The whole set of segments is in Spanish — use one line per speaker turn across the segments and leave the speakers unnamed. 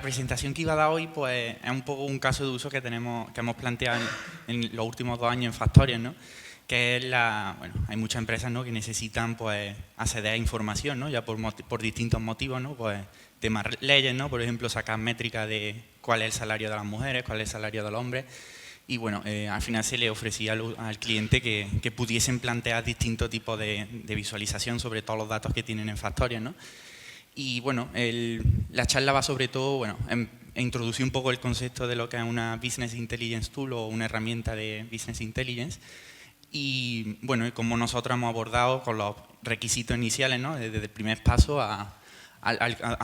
presentación que iba a dar hoy pues, es un poco un caso de uso que hemos planteado en los últimos 2 años en Factorial, ¿no? Que es bueno, hay muchas empresas, ¿no?, que necesitan pues, acceder a información, ¿no?, ya por distintos motivos, ¿no?, pues, temas leyes, ¿no?, por ejemplo, sacar métricas de cuál es el salario de las mujeres, cuál es el salario de los hombres. Y bueno, al final se le ofrecía al cliente que pudiesen plantear distintos tipos de visualización sobre todos los datos que tienen en Factorial, ¿no? Y bueno, la charla va sobre todo, bueno, introducir un poco el concepto de lo que es una Business Intelligence Tool o una herramienta de Business Intelligence. Y bueno, como nosotros hemos abordado con los requisitos iniciales, ¿no?, desde el primer paso a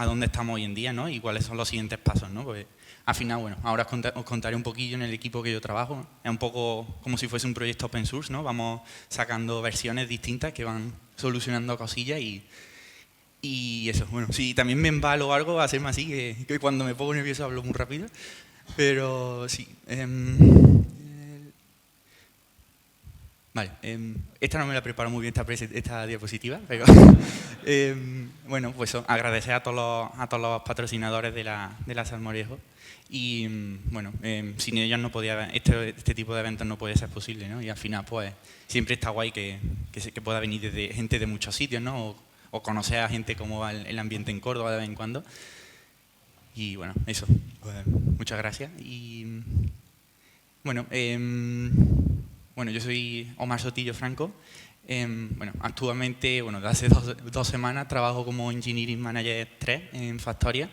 dónde estamos hoy en día, ¿no?, y cuáles son los siguientes pasos, ¿no? Pues, al final, bueno, ahora os contaré un poquillo en el equipo que yo trabajo, ¿no? Es un poco como si fuese un proyecto open source, ¿no? Vamos sacando versiones distintas que van solucionando cosillas y eso. Bueno, si también me embalo o algo, va a ser más así, que cuando me pongo nervioso hablo muy rápido, pero sí. Vale, esta no me la preparo muy bien esta diapositiva, pero bueno, pues agradecer a todos los patrocinadores de la Salmorejo y bueno, sin ellos no podía, este tipo de eventos no puede ser posible, ¿no? Y al final pues siempre está guay que pueda venir desde gente de muchos sitios, ¿no? O conocer a gente cómo va el ambiente en Córdoba de vez en cuando. Y bueno, eso, pues, muchas gracias y bueno, bueno, yo soy Omar Sotillo Franco. Bueno, actualmente, bueno, desde hace 2 semanas trabajo como Engineering Manager 3 en Factorial.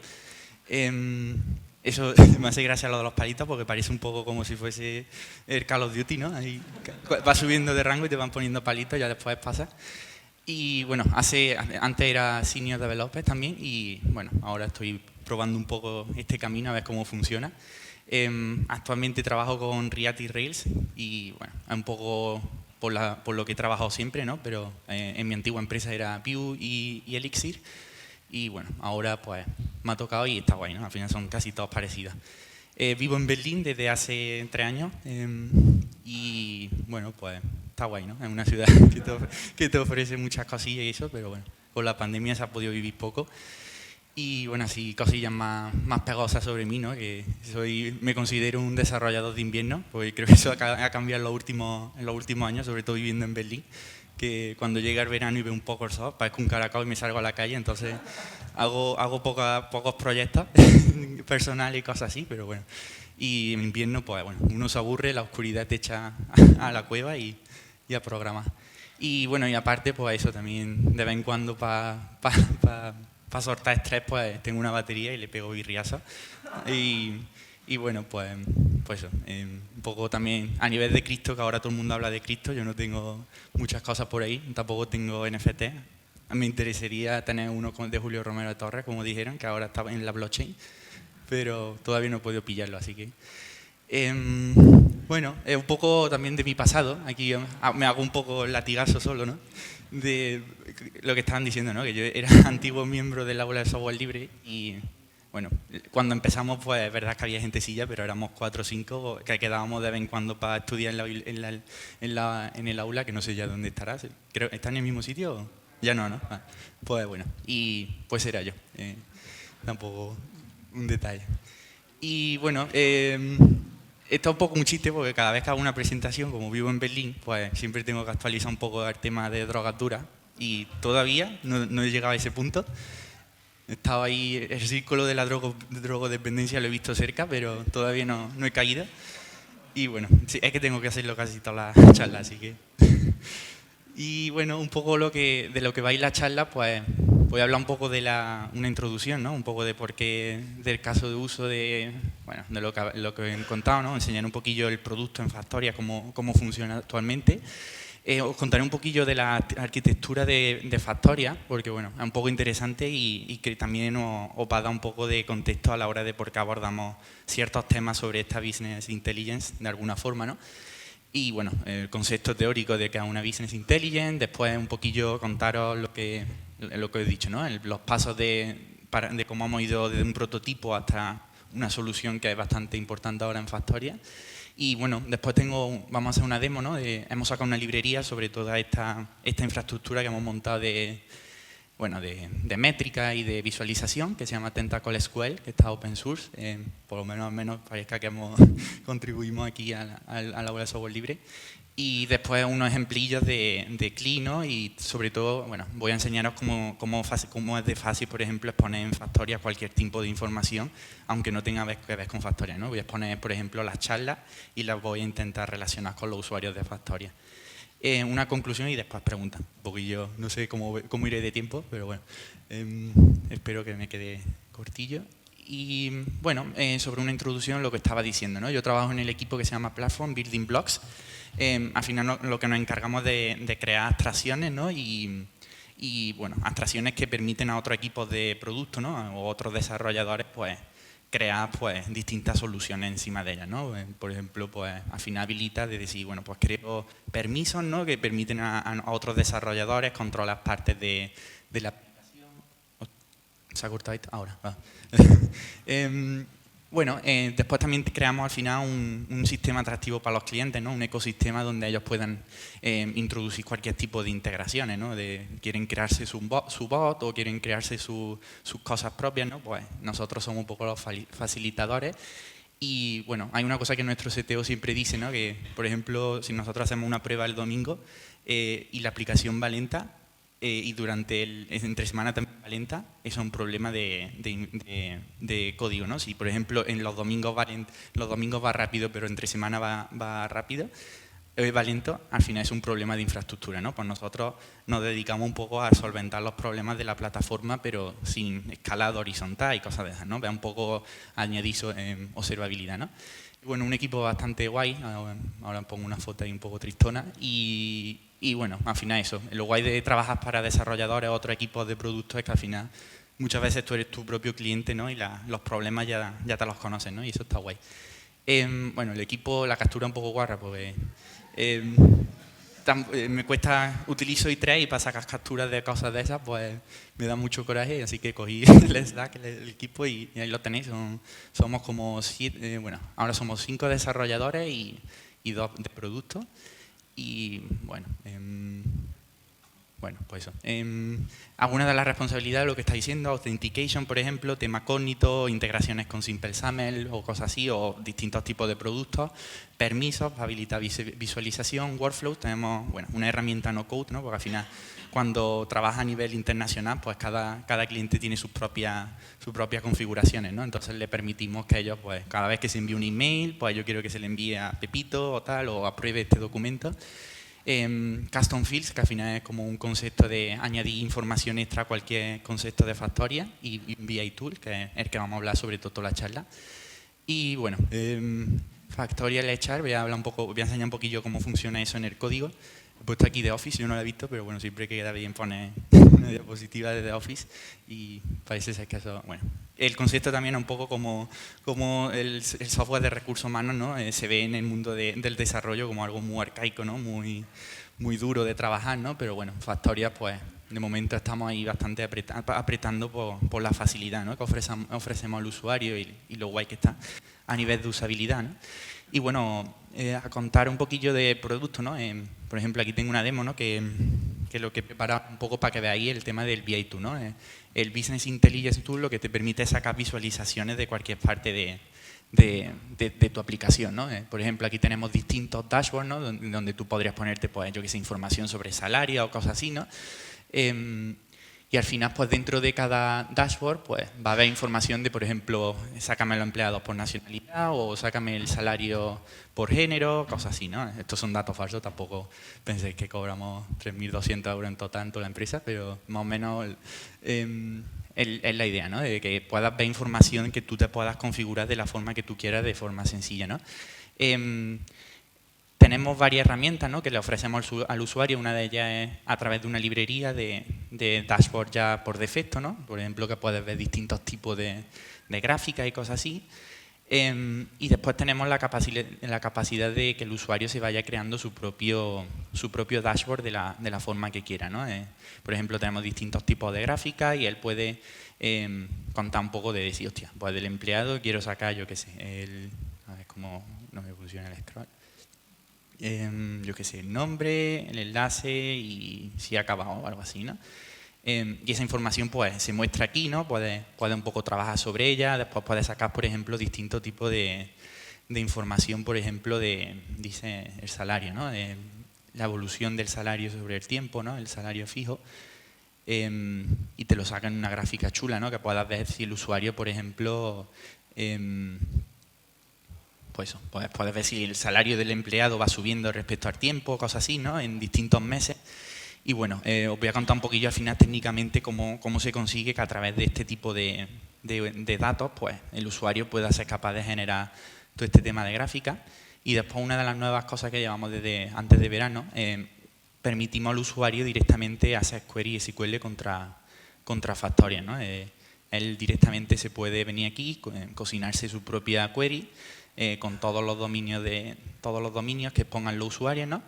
Eso me hace gracia lo de los palitos porque parece un poco como si fuese el Call of Duty, ¿no? Ahí vas subiendo de rango y te van poniendo palitos, ya después pasa. Y bueno, antes era Senior Developer también y bueno, ahora estoy probando un poco este camino a ver cómo funciona. Actualmente trabajo con React y Rails y bueno, es un poco por lo que he trabajado siempre, ¿no? Pero en mi antigua empresa era Vue y Elixir y bueno, ahora pues me ha tocado y está guay, ¿no? Al final son casi todos parecidos. Vivo en Berlín desde hace 3 años y bueno, pues está guay, ¿no? Es una ciudad que te ofrece muchas cosillas y eso, pero bueno, con la pandemia se ha podido vivir poco. Y bueno, así cosillas más pegosas sobre mí, ¿no? Que me considero un desarrollador de invierno, porque creo que eso ha cambiado en los últimos años, sobre todo viviendo en Berlín, que cuando llega el verano y veo un poco el sol, parezco un caracol y me salgo a la calle, entonces hago pocos proyectos personales y cosas así, pero bueno. Y en invierno, pues bueno, uno se aburre, la oscuridad te echa a la cueva y a programar. Y bueno, y aparte, pues eso también, de vez en cuando para soltar estrés, pues tengo una batería y le pego birriaza. Y bueno, pues eso, un poco también a nivel de cripto, que ahora todo el mundo habla de cripto, yo no tengo muchas cosas por ahí, tampoco tengo NFT. Me interesaría tener uno de Julio Romero de Torres, como dijeron, que ahora está en la blockchain, pero todavía no he podido pillarlo, así que... bueno, es un poco también de mi pasado, aquí me hago un poco el latigazo solo, ¿no? De lo que estaban diciendo, ¿no? Que yo era antiguo miembro del aula de software libre y bueno, cuando empezamos pues es verdad que había gentecilla, pero éramos 4 o 5 que quedábamos de vez en cuando para estudiar en el aula, que no sé ya dónde estará. Creo, ¿está en el mismo sitio? Ya no, ¿no? Pues bueno, y pues era yo, tampoco un detalle. Y bueno, está un poco un chiste porque cada vez que hago una presentación, como vivo en Berlín, pues siempre tengo que actualizar un poco el tema de drogas duras y todavía no he llegado a ese punto. Estaba ahí, el círculo de la drogodependencia lo he visto cerca, pero todavía no he caído. Y bueno, sí, es que tengo que hacerlo casi todas las charlas, así que... Y bueno, un poco de lo que va a ir la charla, pues voy a hablar un poco de una introducción, ¿no? Un poco de por qué, del caso de uso bueno, de lo que he contado, ¿no? Enseñar un poquillo el producto en Factorial, cómo funciona actualmente. Os contaré un poquillo de la arquitectura de Factorial, porque bueno, es un poco interesante y que también os va a dar un poco de contexto a la hora de por qué abordamos ciertos temas sobre esta Business Intelligence de alguna forma, ¿no? Y bueno, el concepto teórico de que es una Business Intelligence, después un poquillo contaros lo que he dicho, ¿no? Los pasos de cómo hemos ido desde un prototipo hasta una solución que es bastante importante ahora en Factorial. Y bueno, después vamos a hacer una demo, ¿no? Hemos sacado una librería sobre toda esta infraestructura que hemos montado de bueno, de métrica y de visualización, que se llama Tentacle SQL, que está open source, por lo menos parezca que contribuimos aquí a la aula de software libre. Y después unos ejemplillos de CLI, ¿no? Y sobre todo, bueno, voy a enseñaros cómo es de fácil, por ejemplo, exponer en Factorial cualquier tipo de información, aunque no tenga que ver con Factorial, ¿no? Voy a exponer, por ejemplo, las charlas y las voy a intentar relacionar con los usuarios de Factorial. Una conclusión y después preguntas, porque yo no sé cómo iré de tiempo, pero bueno, espero que me quede cortillo. Y bueno, sobre una introducción, lo que estaba diciendo, ¿no? Yo trabajo en el equipo que se llama Platform Building Blocks. Al final lo que nos encargamos de crear abstracciones, ¿no? Y bueno, abstracciones que permiten a otros equipos de producto, ¿no? O otros desarrolladores, pues, crear pues distintas soluciones encima de ellas, ¿no? Por ejemplo, pues al final habilita de decir, bueno, pues creo permisos, ¿no? Que permiten a otros desarrolladores controlar partes de la aplicación. ¿Se ha cortado esto? Ahora, va. Bueno, después también creamos al final un sistema atractivo para los clientes, ¿no? Un ecosistema donde ellos puedan introducir cualquier tipo de integraciones, ¿no? Quieren crearse su bot o quieren crearse sus cosas propias, ¿no? Pues nosotros somos un poco los facilitadores. Y bueno, hay una cosa que nuestro CTO siempre dice, ¿no? Que, por ejemplo, si nosotros hacemos una prueba el domingo y la aplicación va lenta, y entre semana también va lenta, eso es un problema de código, ¿no? Si, por ejemplo, en los domingos va rápido, pero entre semana va rápido, va lento, al final es un problema de infraestructura, ¿no? Pues nosotros nos dedicamos un poco a solventar los problemas de la plataforma, pero sin escalado horizontal y cosas de esas, ¿no? Ve un poco añadir observabilidad, ¿no? Bueno, un equipo bastante guay, ahora pongo una foto ahí un poco tristona, y bueno, al final eso, lo guay de trabajar para desarrolladores o otros equipos de productos es que al final muchas veces tú eres tu propio cliente, ¿no? Y los problemas ya te los conoces, ¿no? Y eso está guay. Bueno, el equipo, la captura un poco guarra, porque me cuesta, utilizo i3 y para sacar capturas de cosas de esas, pues me da mucho coraje, así que cogí el Slack, el equipo y ahí lo tenéis. Somos como 7, bueno, ahora somos 5 desarrolladores y 2 de productos. Y bueno, pues eso. Algunas de las responsabilidades, lo que está diciendo, Authentication, por ejemplo, tema Cognito, integraciones con Simple SAML o cosas así, o distintos tipos de productos, permisos, habilitar visualización, workflow. Tenemos una herramienta no code, ¿no? Porque al final, cuando trabaja a nivel internacional, pues cada cliente tiene sus propias configuraciones, ¿no? Entonces le permitimos que ellos, pues cada vez que se envíe un email, pues yo quiero que se le envíe a Pepito o tal, o apruebe este documento. Custom Fields, que al final es como un concepto de añadir información extra a cualquier concepto de Factorial, y BI Tool, que es el que vamos a hablar sobre todo toda la charla. Y bueno, Factorial HR, voy a enseñar un poquillo cómo funciona eso en el código. He puesto aquí de Office, yo no lo he visto, pero bueno, siempre queda bien poner una diapositiva de Office y parece ser que eso, bueno. El concepto también es un poco como el software de recursos humanos, ¿no? Se ve en el mundo del desarrollo como algo muy arcaico, ¿no? Muy duro de trabajar, ¿no? Pero bueno, Factorial, pues de momento estamos ahí bastante apretando por la facilidad, ¿no? Que ofrecemos al usuario y lo guay que está a nivel de usabilidad, ¿no? Y bueno, a contar un poquillo de producto, ¿no? Por ejemplo, aquí tengo una demo, ¿no? Que lo que he preparado un poco para que veáis el tema del BI Tool, ¿no? El Business Intelligence Tool lo que te permite es sacar visualizaciones de cualquier parte de tu aplicación, ¿no? Por ejemplo, aquí tenemos distintos dashboards, ¿no? Donde tú podrías ponerte, pues, yo que sé, información sobre salario o cosas así, ¿no? Y al final, pues dentro de cada dashboard, pues va a haber información de, por ejemplo, sácame los empleados por nacionalidad o sácame el salario por género, cosas así, ¿no? Estos son datos falsos, tampoco penséis que cobramos 3.200 euros en total en toda la empresa, pero más o menos es la idea, ¿no? De que puedas ver información que tú te puedas configurar de la forma que tú quieras, de forma sencilla, ¿no? Tenemos varias herramientas, ¿no? Que le ofrecemos al usuario. Una de ellas es a través de una librería de dashboard ya por defecto, ¿no? Por ejemplo, que puedes ver distintos tipos de gráficas y cosas así. Y después tenemos la capacidad de que el usuario se vaya creando su propio dashboard de la forma que quiera, ¿no? Por ejemplo, tenemos distintos tipos de gráficas y él puede contar un poco de decir, hostia, pues del empleado quiero sacar, yo qué sé, a ver cómo no me funciona el scroll. Yo qué sé, el nombre, el enlace y si ha acabado o algo así, ¿no? Y esa información pues se muestra aquí, ¿no? Puedes un poco trabajar sobre ella, después puedes sacar, por ejemplo, distintos tipos de información, por ejemplo, dice el salario, ¿no? La evolución del salario sobre el tiempo, ¿no? El salario fijo. Y te lo sacan en una gráfica chula, ¿no? Que puedas ver si el usuario, por ejemplo, pues eso, puedes ver si el salario del empleado va subiendo respecto al tiempo, cosas así, ¿no? En distintos meses. Y bueno, os voy a contar un poquillo al final técnicamente cómo se consigue que a través de este tipo de datos, pues el usuario pueda ser capaz de generar todo este tema de gráfica. Y después una de las nuevas cosas que llevamos desde antes de verano, permitimos al usuario directamente hacer query SQL contra Factorial, ¿no? Él directamente se puede venir aquí, cocinarse su propia query con todos los dominios que pongan los usuarios, ¿no?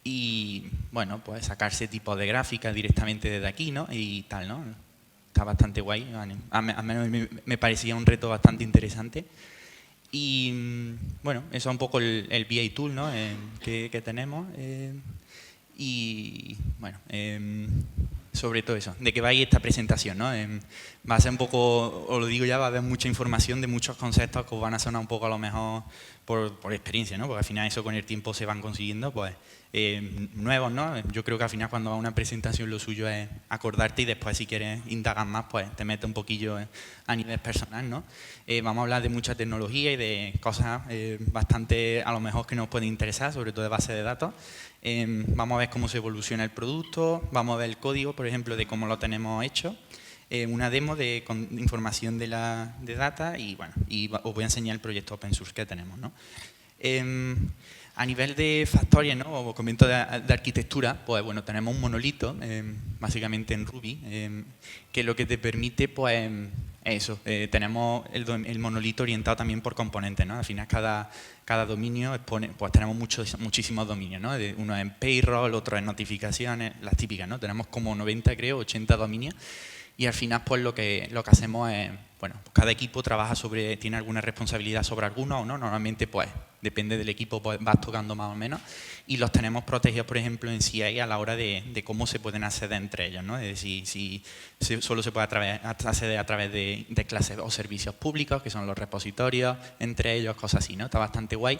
Y bueno, pues sacarse tipos de gráficas directamente desde aquí, ¿no? Y tal, ¿no? Está bastante guay. Al menos me parecía un reto bastante interesante. Y bueno, eso es un poco el BA Tool, ¿no? Que tenemos. Y bueno, sobre todo eso, de que va a ir esta presentación, ¿no? Va a ser un poco, os lo digo ya, va a haber mucha información de muchos conceptos que os van a sonar un poco a lo mejor por experiencia, ¿no? Porque al final eso con el tiempo se van consiguiendo, pues, nuevos, ¿no? Yo creo que al final cuando va a una presentación lo suyo es acordarte y después si quieres indagar más, pues te metes un poquillo a nivel personal, ¿no? Vamos a hablar de mucha tecnología y de cosas bastante, a lo mejor, que nos pueden interesar, sobre todo de base de datos. Vamos a ver cómo se evoluciona el producto, vamos a ver el código, por ejemplo, de cómo lo tenemos hecho, una demo con información de data y bueno, os voy a enseñar el proyecto open source que tenemos, ¿no? A nivel de Factorial, ¿no? O comento de arquitectura, pues bueno, tenemos un monolito, básicamente en Ruby, que lo que te permite, pues, eso, tenemos el monolito orientado también por componentes, ¿no? Al final cada dominio expone, pues tenemos muchísimos dominios, ¿no? Uno es payroll, otro es notificaciones, las típicas, ¿no? Tenemos como 90, creo, 80 dominios. Y al final, pues lo que hacemos es, bueno, cada equipo tiene alguna responsabilidad sobre alguno o no. Normalmente, pues, depende del equipo, pues vas tocando más o menos. Y los tenemos protegidos, por ejemplo, en CI a la hora de cómo se pueden acceder entre ellos, ¿no? Es decir, si solo se puede acceder a través de clases o servicios públicos, que son los repositorios, entre ellos, cosas así, ¿no? Está bastante guay.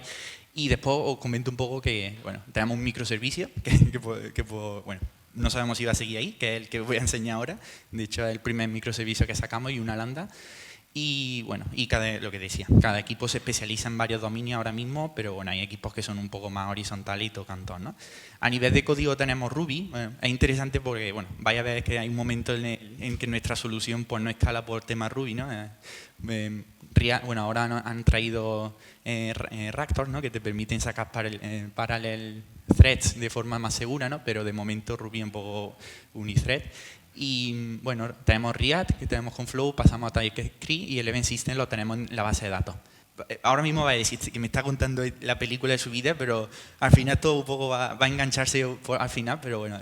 Y después os comento un poco que, bueno, tenemos un microservicio bueno, no sabemos si va a seguir ahí, que es el que voy a enseñar ahora. De hecho, es el primer microservicio que sacamos y una lambda. Y bueno, lo que decía, cada equipo se especializa en varios dominios ahora mismo, pero bueno, hay equipos que son un poco más horizontales y tocan todos, ¿no? A nivel de código tenemos Ruby. Es interesante porque, bueno, vaya a ver que hay un momento en que nuestra solución pues no escala por tema Ruby, ¿no? Bueno, ahora han traído Raptor, ¿no? Que te permiten sacar parallel threads de forma más segura, ¿no? Pero de momento Ruby es un poco unithread. Y bueno, tenemos React, que tenemos con Flow, pasamos a TypeScript y el Event System lo tenemos en la base de datos. Ahora mismo va a decir que me está contando la película de su vida, pero al final todo un poco va a engancharse al final, pero bueno,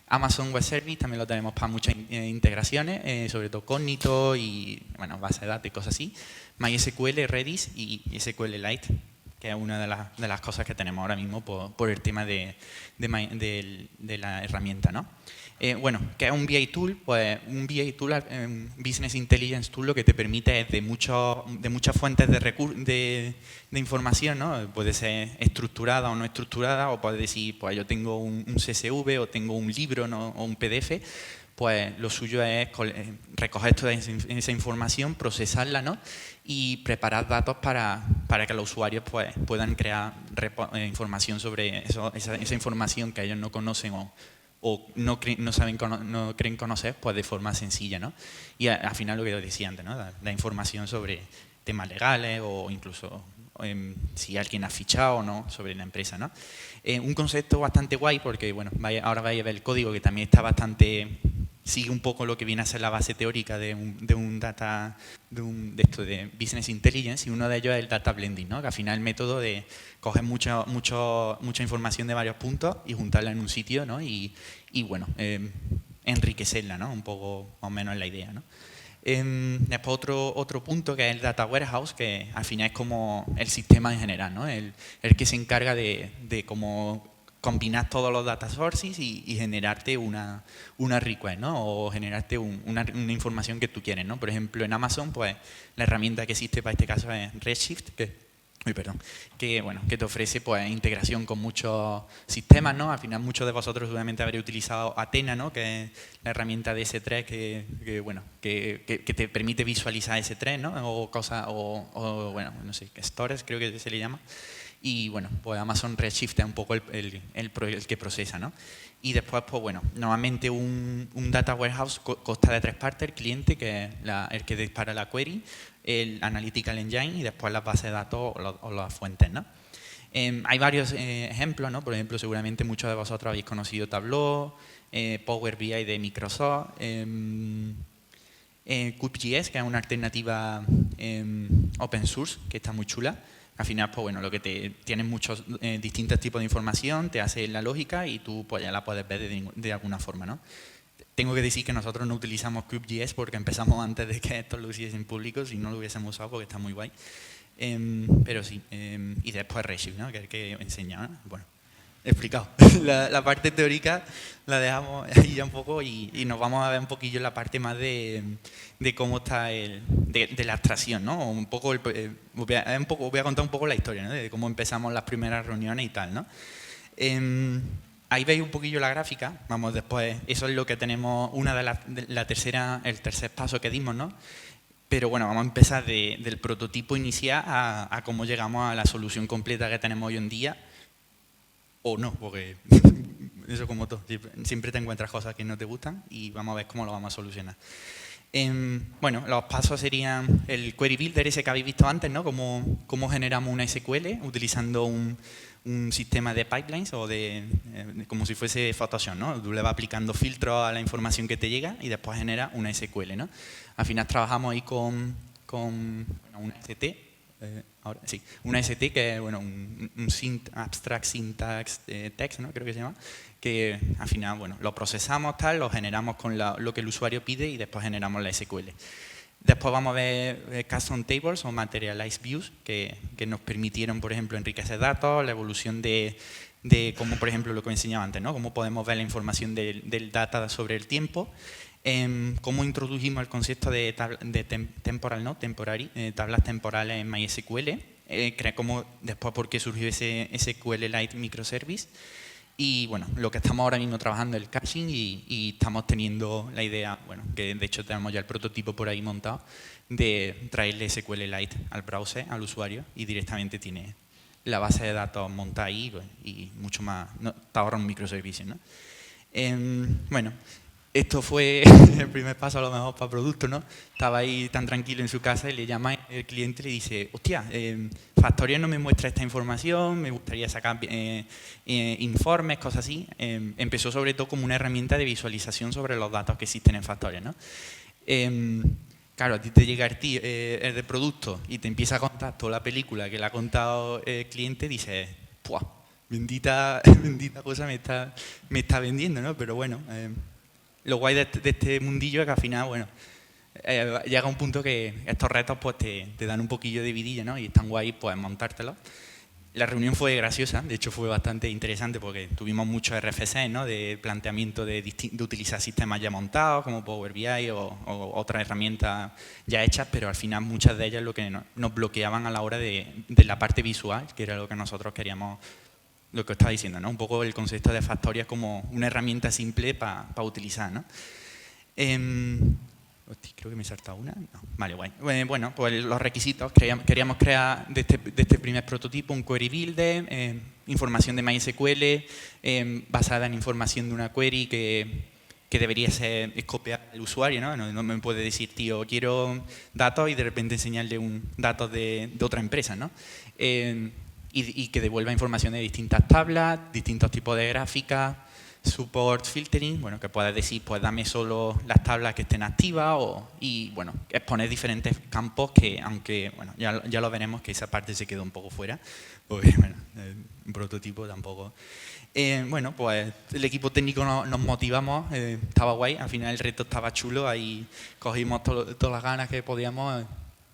Amazon Web Service también lo tenemos para muchas integraciones, sobre todo Cognito y bueno, base de datos y cosas así. MySQL, Redis y SQLite, que es una de las cosas que tenemos ahora mismo por el tema de la herramienta, ¿no? Bueno, ¿qué es un BI Tool? Pues un BI Tool, Business Intelligence Tool, lo que te permite es de muchas fuentes de información, ¿no? Puede ser estructurada o no estructurada, o puedes decir, pues yo tengo un CSV o tengo un libro, ¿no? O un PDF. Pues lo suyo es recoger toda esa información, procesarla, ¿no? Y preparar datos para que los usuarios pues, puedan crear información sobre esa información que ellos no conocen o no creen conocer, pues de forma sencilla, ¿no? Y al final lo que yo decía antes, ¿no? Da información sobre temas legales o incluso si alguien ha fichado o no sobre la empresa, ¿no? Un concepto bastante guay porque, bueno, ahora vais a ver el código que también está bastante... Sigue un poco lo que viene a ser la base teórica de Business Intelligence, y uno de ellos es el Data Blending, ¿no? Que al final el método de coger mucha información de varios puntos y juntarla en un sitio, ¿no? Y bueno, enriquecerla, ¿no? Un poco más o menos es la idea, ¿no? Después otro punto que es el Data Warehouse, que al final es como el sistema en general, ¿no? El que se encarga de cómo combinar todos los data sources y generarte una request, ¿no? O generarte una información que tú quieres, ¿no? Por ejemplo, en Amazon, pues la herramienta que existe para este caso es Redshift, que te ofrece pues integración con muchos sistemas, ¿no? Al final muchos de vosotros seguramente habréis utilizado Athena, ¿no? Que es la herramienta de S3 que te permite visualizar S3, ¿no? O cosas, bueno, no sé, stores creo que se le llama. Y bueno, pues Amazon Redshift es un poco el que procesa, ¿no? Y después, pues bueno, normalmente un data warehouse consta de 3 partes: el cliente, que es el que dispara la query, el analytical engine y después las bases de datos o las fuentes, ¿no? Hay varios ejemplos, ¿no? Por ejemplo, seguramente muchos de vosotros habéis conocido Tableau, Power BI de Microsoft, Cube.js, que es una alternativa open source que está muy chula. Al final, pues bueno, tienes muchos distintos tipos de información, te hace la lógica y tú pues ya la puedes ver de alguna forma, ¿no? Tengo que decir que nosotros no utilizamos Cube.js porque empezamos antes de que esto lo hiciesen público, si no lo hubiésemos usado porque está muy guay. Pero sí, y después Redshift, ¿no? Que es el que enseña, ¿no? Bueno, explicado. La parte teórica la dejamos ahí ya un poco y nos vamos a ver un poquillo en la parte más de cómo está de la abstracción, ¿no? Voy a contar un poco la historia, ¿no? De cómo empezamos las primeras reuniones y tal, ¿no? Ahí veis un poquillo la gráfica, vamos después, eso es lo que tenemos, el tercer paso que dimos, ¿no? Pero bueno, vamos a empezar del prototipo inicial a cómo llegamos a la solución completa que tenemos hoy en día, o no, porque eso como todo, siempre te encuentras cosas que no te gustan y vamos a ver cómo lo vamos a solucionar. Bueno, los pasos serían el query builder ese que habéis visto antes, ¿no? Cómo generamos una SQL utilizando un sistema de pipelines o como si fuese Photoshop, ¿no? Tú le vas aplicando filtros a la información que te llega y después genera una SQL, ¿no? Al final trabajamos ahí con una ST. Una ST que es bueno, un Abstract Syntax Text, ¿no? Creo que se llama, que al final bueno, lo procesamos, lo generamos con lo que el usuario pide y después generamos la SQL. Después vamos a ver Custom Tables o Materialized Views que nos permitieron, por ejemplo, enriquecer datos, la evolución de cómo, por ejemplo, lo que enseñaba antes, ¿no? Cómo podemos ver la información del data sobre el tiempo. Cómo introdujimos el concepto de temporal, ¿no? Tablas temporales en MySQL, después por qué surgió ese SQLite microservice y bueno, lo que estamos ahora mismo trabajando es el caching y estamos teniendo la idea, bueno, que de hecho tenemos ya el prototipo por ahí montado, de traerle SQLite al browser, al usuario y directamente tiene la base de datos montada ahí y mucho más, no, te ahorra un microservicio, ¿no? Bueno, esto fue el primer paso a lo mejor para producto, ¿no? Estaba ahí tan tranquilo en su casa y le llama el cliente y le dice, hostia, Factorial no me muestra esta información, me gustaría sacar informes, cosas así. Empezó sobre todo como una herramienta de visualización sobre los datos que existen en Factorial, ¿no? Claro, a ti te llega el de producto y te empieza a contar toda la película que le ha contado el cliente y dices, ¡puah! Bendita cosa me está vendiendo, ¿no? Pero bueno, lo guay de este mundillo es que al final, bueno, llega un punto que estos retos pues te dan un poquillo de vidilla, ¿no? Y están guay pues montártelos. La reunión fue graciosa, de hecho fue bastante interesante porque tuvimos muchos RFC, ¿no? De planteamiento de utilizar sistemas ya montados como Power BI o otras herramientas ya hechas, pero al final muchas de ellas lo que nos bloqueaban a la hora de la parte visual, que era lo que nosotros queríamos, lo que os estaba diciendo, ¿no? Un poco el concepto de Factorial como una herramienta simple para utilizar, ¿no? Creo que me he saltado una. No. Vale, guay. Bueno, pues los requisitos. Queríamos crear de este primer prototipo un query builder, información de MySQL basada en información de una query que debería ser copiar al usuario, ¿no? No me puede decir, tío, quiero datos y de repente enseñarle datos de otra empresa, ¿no? Y que devuelva información de distintas tablas, distintos tipos de gráficas, support filtering, bueno, que puedes decir, pues dame solo las tablas que estén activas y bueno, exponer diferentes campos que, aunque, bueno, ya lo veremos que esa parte se quedó un poco fuera, porque, bueno, un prototipo tampoco. Bueno, pues el equipo técnico nos motivamos, estaba guay, al final el reto estaba chulo, ahí cogimos todas las ganas que podíamos.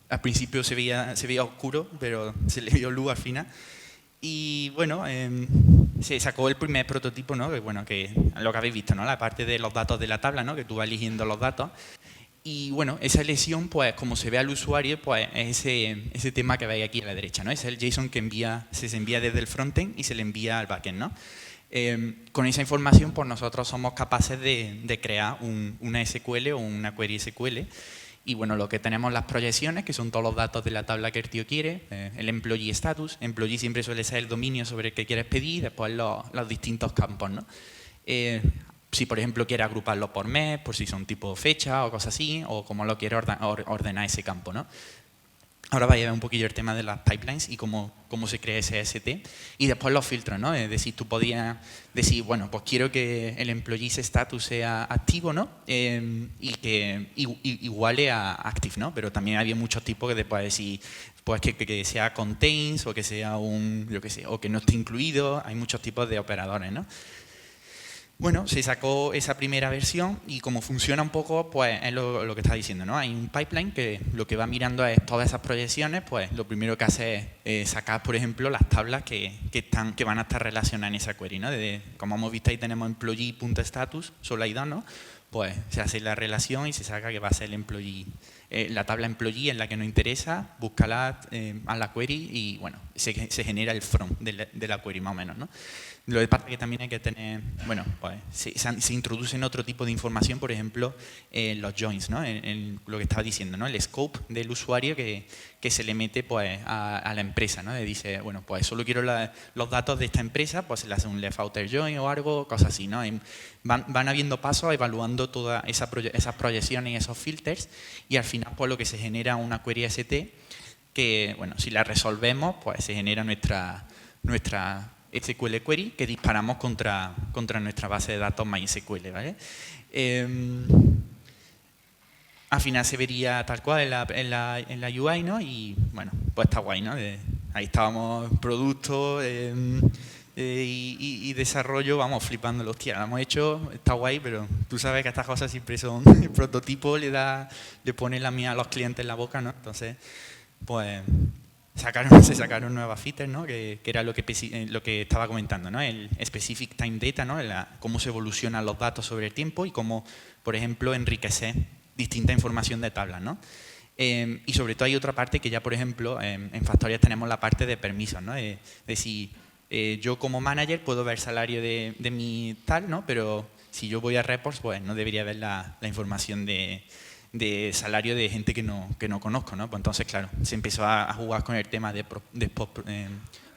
Al principio se veía oscuro, pero se le vio luz al final. Y bueno, se sacó el primer prototipo, ¿no? Que, bueno, que lo que habéis visto, ¿no? La parte de los datos de la tabla, ¿no? Que tú vas eligiendo los datos. Y bueno, esa elección, pues como se ve al usuario, pues es ese tema que veis aquí a la derecha, ¿no? Es el JSON que se envía desde el frontend y se le envía al backend, ¿no? Con esa información, pues nosotros somos capaces de crear una SQL o una query SQL. Y bueno, lo que tenemos las proyecciones, que son todos los datos de la tabla que el tío quiere, el employee status. Employee siempre suele ser el dominio sobre el que quieres pedir, y después los distintos campos, ¿no? Si, por ejemplo, quiere agruparlo por mes, por si son tipo fecha o cosas así, o como lo quiere ordenar ese campo, ¿no? Ahora vais a ver un poquillo el tema de las pipelines y cómo se crea ese ST. Y después los filtros, ¿no? Es decir, tú podías decir, bueno, pues quiero que el employee status sea activo, ¿no? Y que iguale a active, ¿no? Pero también había muchos tipos que te puedes decir, pues que sea contains o que sea yo qué sé, o que no esté incluido. Hay muchos tipos de operadores, ¿no? Bueno, se sacó esa primera versión y como funciona un poco, pues es lo que está diciendo, ¿no? Hay un pipeline que lo que va mirando es todas esas proyecciones, pues lo primero que hace es sacar, por ejemplo, las tablas que van a estar relacionadas en esa query, ¿no? Como hemos visto ahí tenemos employee.status, solo hay dos, ¿no? Pues se hace la relación y se saca que va a ser el employee, la tabla employee en la que nos interesa, búscala a la query y bueno, se genera el from de la query más o menos, ¿no? Lo que pasa es que también hay que tener, bueno, pues se introducen otro tipo de información, por ejemplo, los joins, ¿no? En lo que estaba diciendo, ¿no? El scope del usuario que se le mete pues a la empresa, ¿no? Le dice, bueno, pues solo quiero los datos de esta empresa, pues se le hace un left outer join o algo, cosas así, ¿no? Van habiendo pasos evaluando todas esas proyecciones y esos filters y al final pues lo que se genera una query ST que, bueno, si la resolvemos, pues se genera nuestra SQL query que disparamos contra nuestra base de datos MySQL, ¿vale? Al final se vería tal cual en la UI, ¿no? Y bueno, pues está guay, ¿no? Ahí estábamos, productos y desarrollo, vamos, flipándolo. Hostia, lo hemos hecho, está guay, pero tú sabes que estas cosas siempre son el prototipo, le pone la mía a los clientes en la boca, ¿no? Entonces, pues se sacaron nuevas features, ¿no? Que era lo que estaba comentando, ¿no? El Specific Time Data, ¿no? Cómo se evolucionan los datos sobre el tiempo y cómo, por ejemplo, enriquecer distinta información de tablas, ¿no? Y sobre todo hay otra parte que ya, por ejemplo, en Factorial tenemos la parte de permisos, ¿no? De si yo como manager puedo ver el salario de mi tal, ¿no? Pero si yo voy a reports, pues no debería ver la información de salario de gente que no conozco, ¿no? Pues entonces, claro, se empezó a jugar con el tema de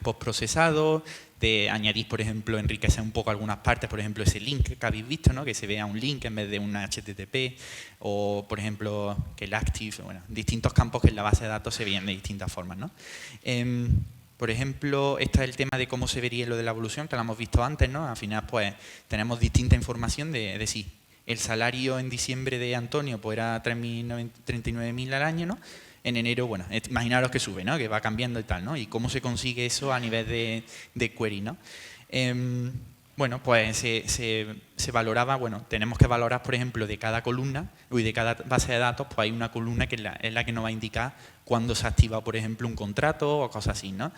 postprocesado, de añadir, por ejemplo, enriquecer un poco algunas partes, por ejemplo, ese link que habéis visto, ¿no? Que se vea un link en vez de un HTTP, o, por ejemplo, que el active, bueno, distintos campos que en la base de datos se veían de distintas formas, ¿no? Por ejemplo, este es el tema de cómo se vería lo de la evolución, que lo hemos visto antes, ¿no? Al final, pues, tenemos distinta información de si el salario en diciembre de Antonio pues era 39.000 al año, ¿no? En enero, bueno, imaginaros que sube, ¿no? Que va cambiando y tal, ¿no? Y cómo se consigue eso a nivel de query, ¿no? Bueno, pues se valoraba, bueno, tenemos que valorar, por ejemplo, de cada columna y de cada base de datos, pues hay una columna que es la que nos va a indicar cuándo se activa, por ejemplo, un contrato o cosas así, ¿no?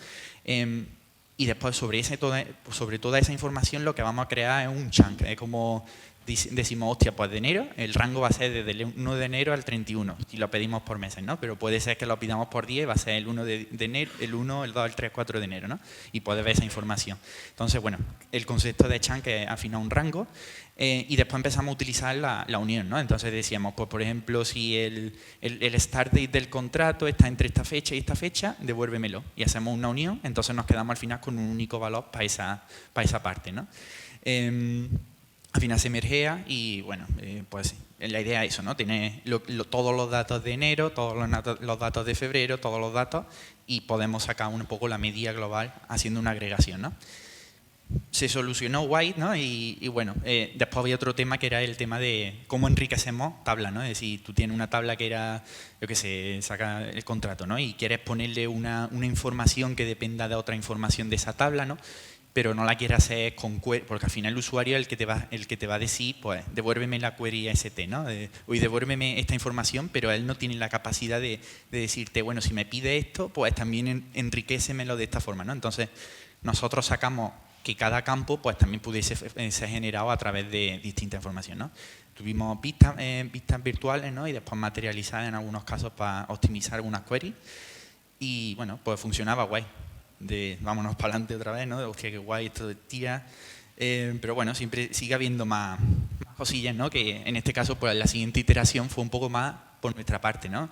Y después sobre toda esa información lo que vamos a crear es un chunk, es como decimos, hostia, pues de enero, el rango va a ser desde el 1 de enero al 31, si lo pedimos por meses, ¿no? Pero puede ser que lo pidamos por 10, va a ser el 1 de enero, el 1, el 2, el 3, 4 de enero, ¿no? Y puedes ver esa información. Entonces, bueno, el concepto de chunk es afinar un rango y después empezamos a utilizar la unión, ¿no? Entonces decíamos, pues por ejemplo, si el start date del contrato está entre esta fecha y esta fecha, devuélvemelo. Y hacemos una unión, entonces nos quedamos al final con un único valor para esa parte, ¿no? Al final se mergea y, bueno, pues la idea es eso, ¿no? Tiene todos los datos de enero, todos los datos de febrero, todos los datos y podemos sacar un poco la media global haciendo una agregación, ¿no? Se solucionó guay, ¿no? Y bueno, después había otro tema que era el tema de cómo enriquecemos tablas, ¿no? Es decir, tú tienes una tabla que era, yo qué sé, saca el contrato, ¿no? Y quieres ponerle una información que dependa de otra información de esa tabla, ¿no? Pero no la quieres hacer con query, porque al final el usuario es el que te va a decir, pues, devuélveme la query ST, ¿no? Oye, devuélveme esta información, pero él no tiene la capacidad de decirte, bueno, si me pide esto, pues también enriquécemelo de esta forma, ¿no? Entonces, nosotros sacamos que cada campo pues también pudiese ser generado a través de distinta información, ¿no? Tuvimos vistas virtuales, ¿no? Y después materializadas en algunos casos para optimizar algunas queries. Y bueno, pues funcionaba guay. Vámonos para adelante otra vez, ¿no? Hostia, qué guay, esto de tía. Pero bueno, siempre sigue habiendo más cosillas, ¿no? Que en este caso, pues la siguiente iteración fue un poco más por nuestra parte, ¿no?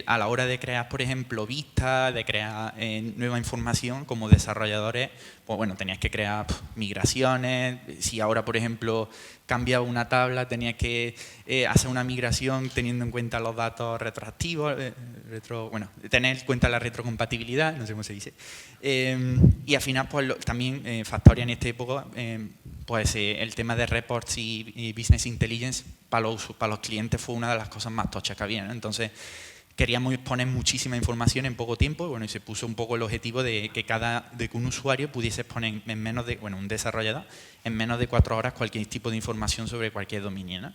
A la hora de crear, por ejemplo, vistas, de crear nueva información, como desarrolladores, pues bueno, tenías que crear migraciones. Si ahora, por ejemplo, cambiaba una tabla, tenías que hacer una migración teniendo en cuenta los datos retroactivos, tener en cuenta la retrocompatibilidad, no sé cómo se dice. Y al final, pues también Factoria en esta época, pues el tema de reports y business intelligence para los clientes fue una de las cosas más tochas que había, ¿no? Entonces queríamos exponer muchísima información en poco tiempo, y bueno, y se puso un poco el objetivo de que un usuario pudiese exponer en menos de, un desarrollador, en menos de 4 horas cualquier tipo de información sobre cualquier dominio, ¿no?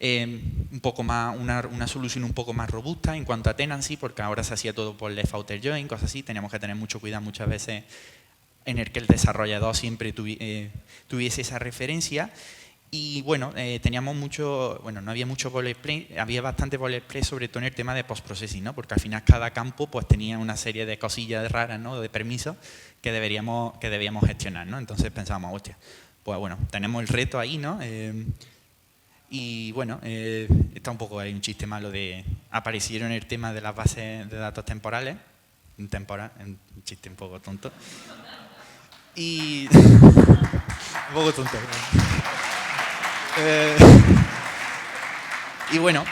Un poco más, una solución un poco más robusta en cuanto a tenancy, porque ahora se hacía todo por left outer join, cosas así, teníamos que tener mucho cuidado muchas veces en el que el desarrollador siempre tuviese esa referencia. Y bueno, teníamos mucho, no había mucho boilerplate, había bastante boilerplate, sobre todo en el tema de post-processing, ¿no? Porque al final cada campo pues tenía una serie de cosillas raras, ¿no? De permisos que debíamos gestionar, ¿no? Entonces pensábamos, hostia, pues bueno, tenemos el reto ahí, ¿no? Y bueno, está un poco ahí un chiste malo de aparecieron el tema de las bases de datos temporales, un chiste un poco tonto. Y un poco tonto. Y bueno,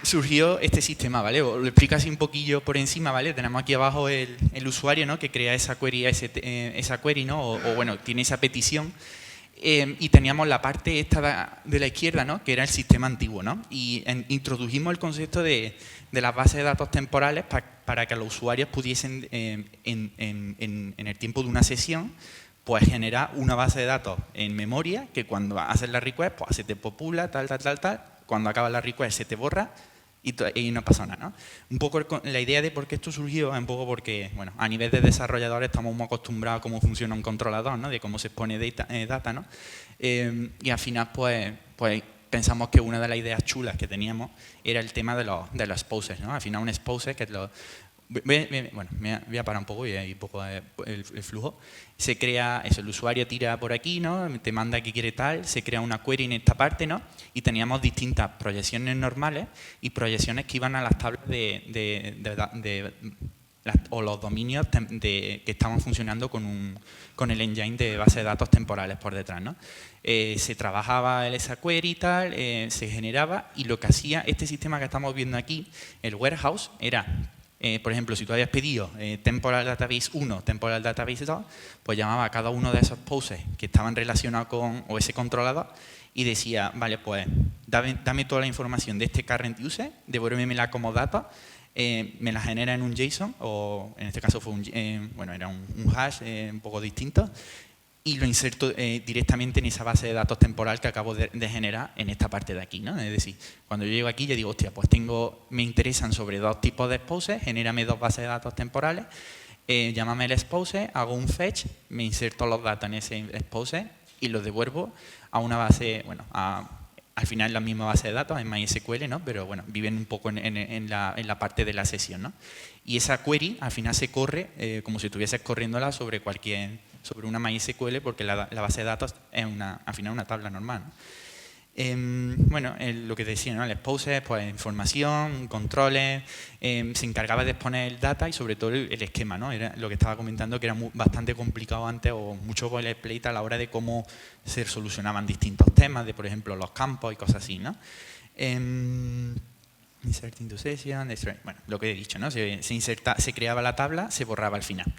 surgió este sistema, ¿vale? Os lo explico así un poquillo por encima, ¿vale? Tenemos aquí abajo el usuario, ¿no? Que crea esa query, ¿no? O bueno, tiene esa petición. Y teníamos la parte esta de la izquierda, ¿no? Que era el sistema antiguo, ¿no? Y introdujimos el concepto de las bases de datos temporales para que los usuarios pudiesen, en el tiempo de una sesión, pues generar una base de datos en memoria que cuando haces la request, pues se te popula, tal. Cuando acaba la request se te borra y no pasa nada, ¿no? Un poco la idea de por qué esto surgió es un poco porque, bueno, a nivel de desarrolladores estamos muy acostumbrados a cómo funciona un controlador, ¿no? De cómo se expone data, ¿no? Y al final, pues pensamos que una de las ideas chulas que teníamos era el tema de los exposers, ¿no? Al final un exposer, que es me voy a parar un poco y ahí un poco el flujo. Se crea eso, el usuario tira por aquí, ¿no? Te manda que quiere tal, se crea una query en esta parte, ¿no? Y teníamos distintas proyecciones normales y proyecciones que iban a las tablas o los dominios que estaban funcionando con el engine de base de datos temporales por detrás, ¿no? Se trabajaba esa query y tal, se generaba, y lo que hacía este sistema que estamos viendo aquí, el warehouse, era por ejemplo, si tú habías pedido Temporal Database 1, Temporal Database 2, pues llamaba a cada uno de esos poses que estaban relacionados con ese controlador y decía, vale, pues dame toda la información de este current user, devuélvemela como data, me la genera en un JSON, o en este caso fue era un hash un poco distinto, y lo inserto directamente en esa base de datos temporal que acabo de generar en esta parte de aquí, ¿no? Es decir, cuando yo llego aquí yo digo, hostia, pues me interesan sobre 2 tipos de exposes, genérame 2 bases de datos temporales, llámame el expose, hago un fetch, me inserto los datos en ese expose y los devuelvo a una base, al final la misma base de datos en MySQL, ¿no? Pero bueno, viven un poco en la parte de la sesión, ¿no? Y esa query al final se corre como si estuvieses corriéndola sobre una MySQL, porque la base de datos es al final una tabla normal, ¿no? Lo que decía, ¿no? El expose, pues información, controles, se encargaba de exponer el data y sobre todo el esquema, ¿no? Era lo que estaba comentando, que era bastante complicado antes, o mucho boilerplate a la hora de cómo se solucionaban distintos temas, de por ejemplo los campos y cosas así, ¿no? Insert into session, bueno, lo que he dicho, ¿no? Se creaba la tabla, se borraba al final.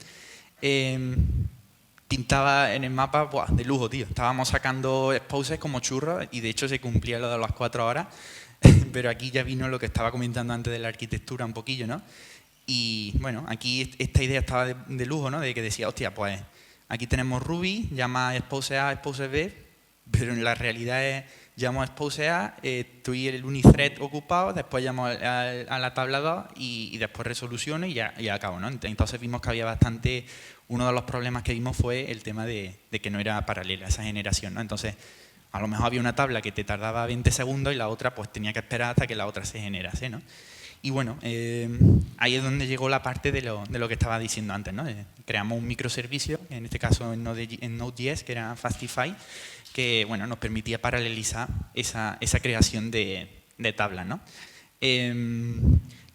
Pintaba en el mapa, ¡buah!, de lujo, tío. Estábamos sacando exposes como churros y de hecho se cumplía lo de las 4 horas, pero aquí ya vino lo que estaba comentando antes de la arquitectura un poquillo, ¿no? Y bueno, aquí esta idea estaba de lujo, ¿no? De que decía, hostia, pues aquí tenemos Ruby, llama expose A, expose B, pero en la realidad es, llamo a expose A, estoy el unithread ocupado, después llamo a la tabla 2 y después resoluciono y ya acabo, ¿no? Entonces vimos que había bastante uno de los problemas que vimos fue el tema de que no era paralela esa generación, ¿no? Entonces, a lo mejor había una tabla que te tardaba 20 segundos y la otra pues tenía que esperar hasta que la otra se generase, ¿no? Y bueno, ahí es donde llegó la parte de lo que estaba diciendo antes, ¿no? Creamos un microservicio, en este caso en Node.js, que era Fastify, que bueno, nos permitía paralelizar esa creación de tablas, ¿no?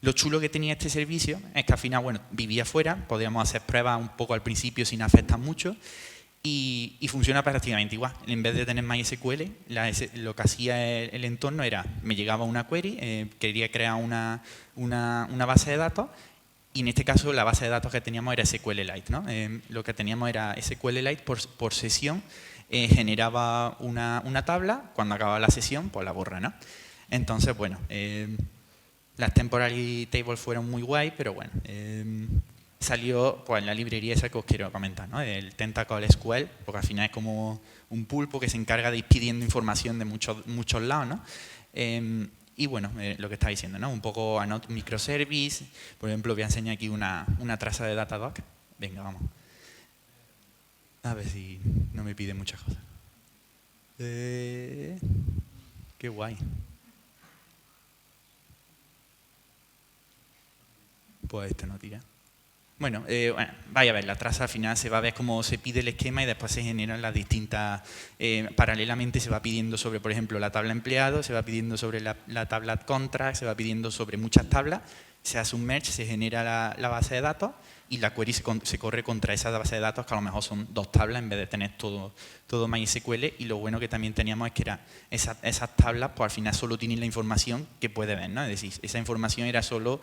Lo chulo que tenía este servicio es que al final, bueno, vivía fuera, podíamos hacer pruebas un poco al principio sin afectar mucho, y funciona prácticamente igual. En vez de tener MySQL, lo que hacía el entorno era, me llegaba una query, quería crear una base de datos, y en este caso la base de datos que teníamos era SQLite, ¿no? Lo que teníamos era SQLite por sesión, generaba una tabla, cuando acababa la sesión, pues la borra, ¿no? Entonces, bueno, las temporary tables fueron muy guay, pero bueno, salió pues la librería esa que os quiero comentar, ¿no? El Tentacle SQL, porque al final es como un pulpo que se encarga de ir pidiendo información de muchos lados, ¿no? Y bueno, lo que está diciendo, ¿no? Un poco a Node microservice. Por ejemplo, voy a enseñar aquí una traza de Datadog. Venga, vamos. A ver si no me pide muchas cosas. Qué guay. Pues esto no tira. Bueno, vaya a ver, la traza al final se va a ver cómo se pide el esquema y después se generan las distintas, paralelamente se va pidiendo sobre, por ejemplo, la tabla empleado, se va pidiendo sobre la tabla contract, se va pidiendo sobre muchas tablas, se hace un merge, se genera la base de datos y la query se corre contra esa base de datos que a lo mejor son 2 tablas en vez de tener todo MySQL, y lo bueno que también teníamos es que esas tablas pues al final solo tienen la información que puede ver, ¿no? Es decir, esa información era solo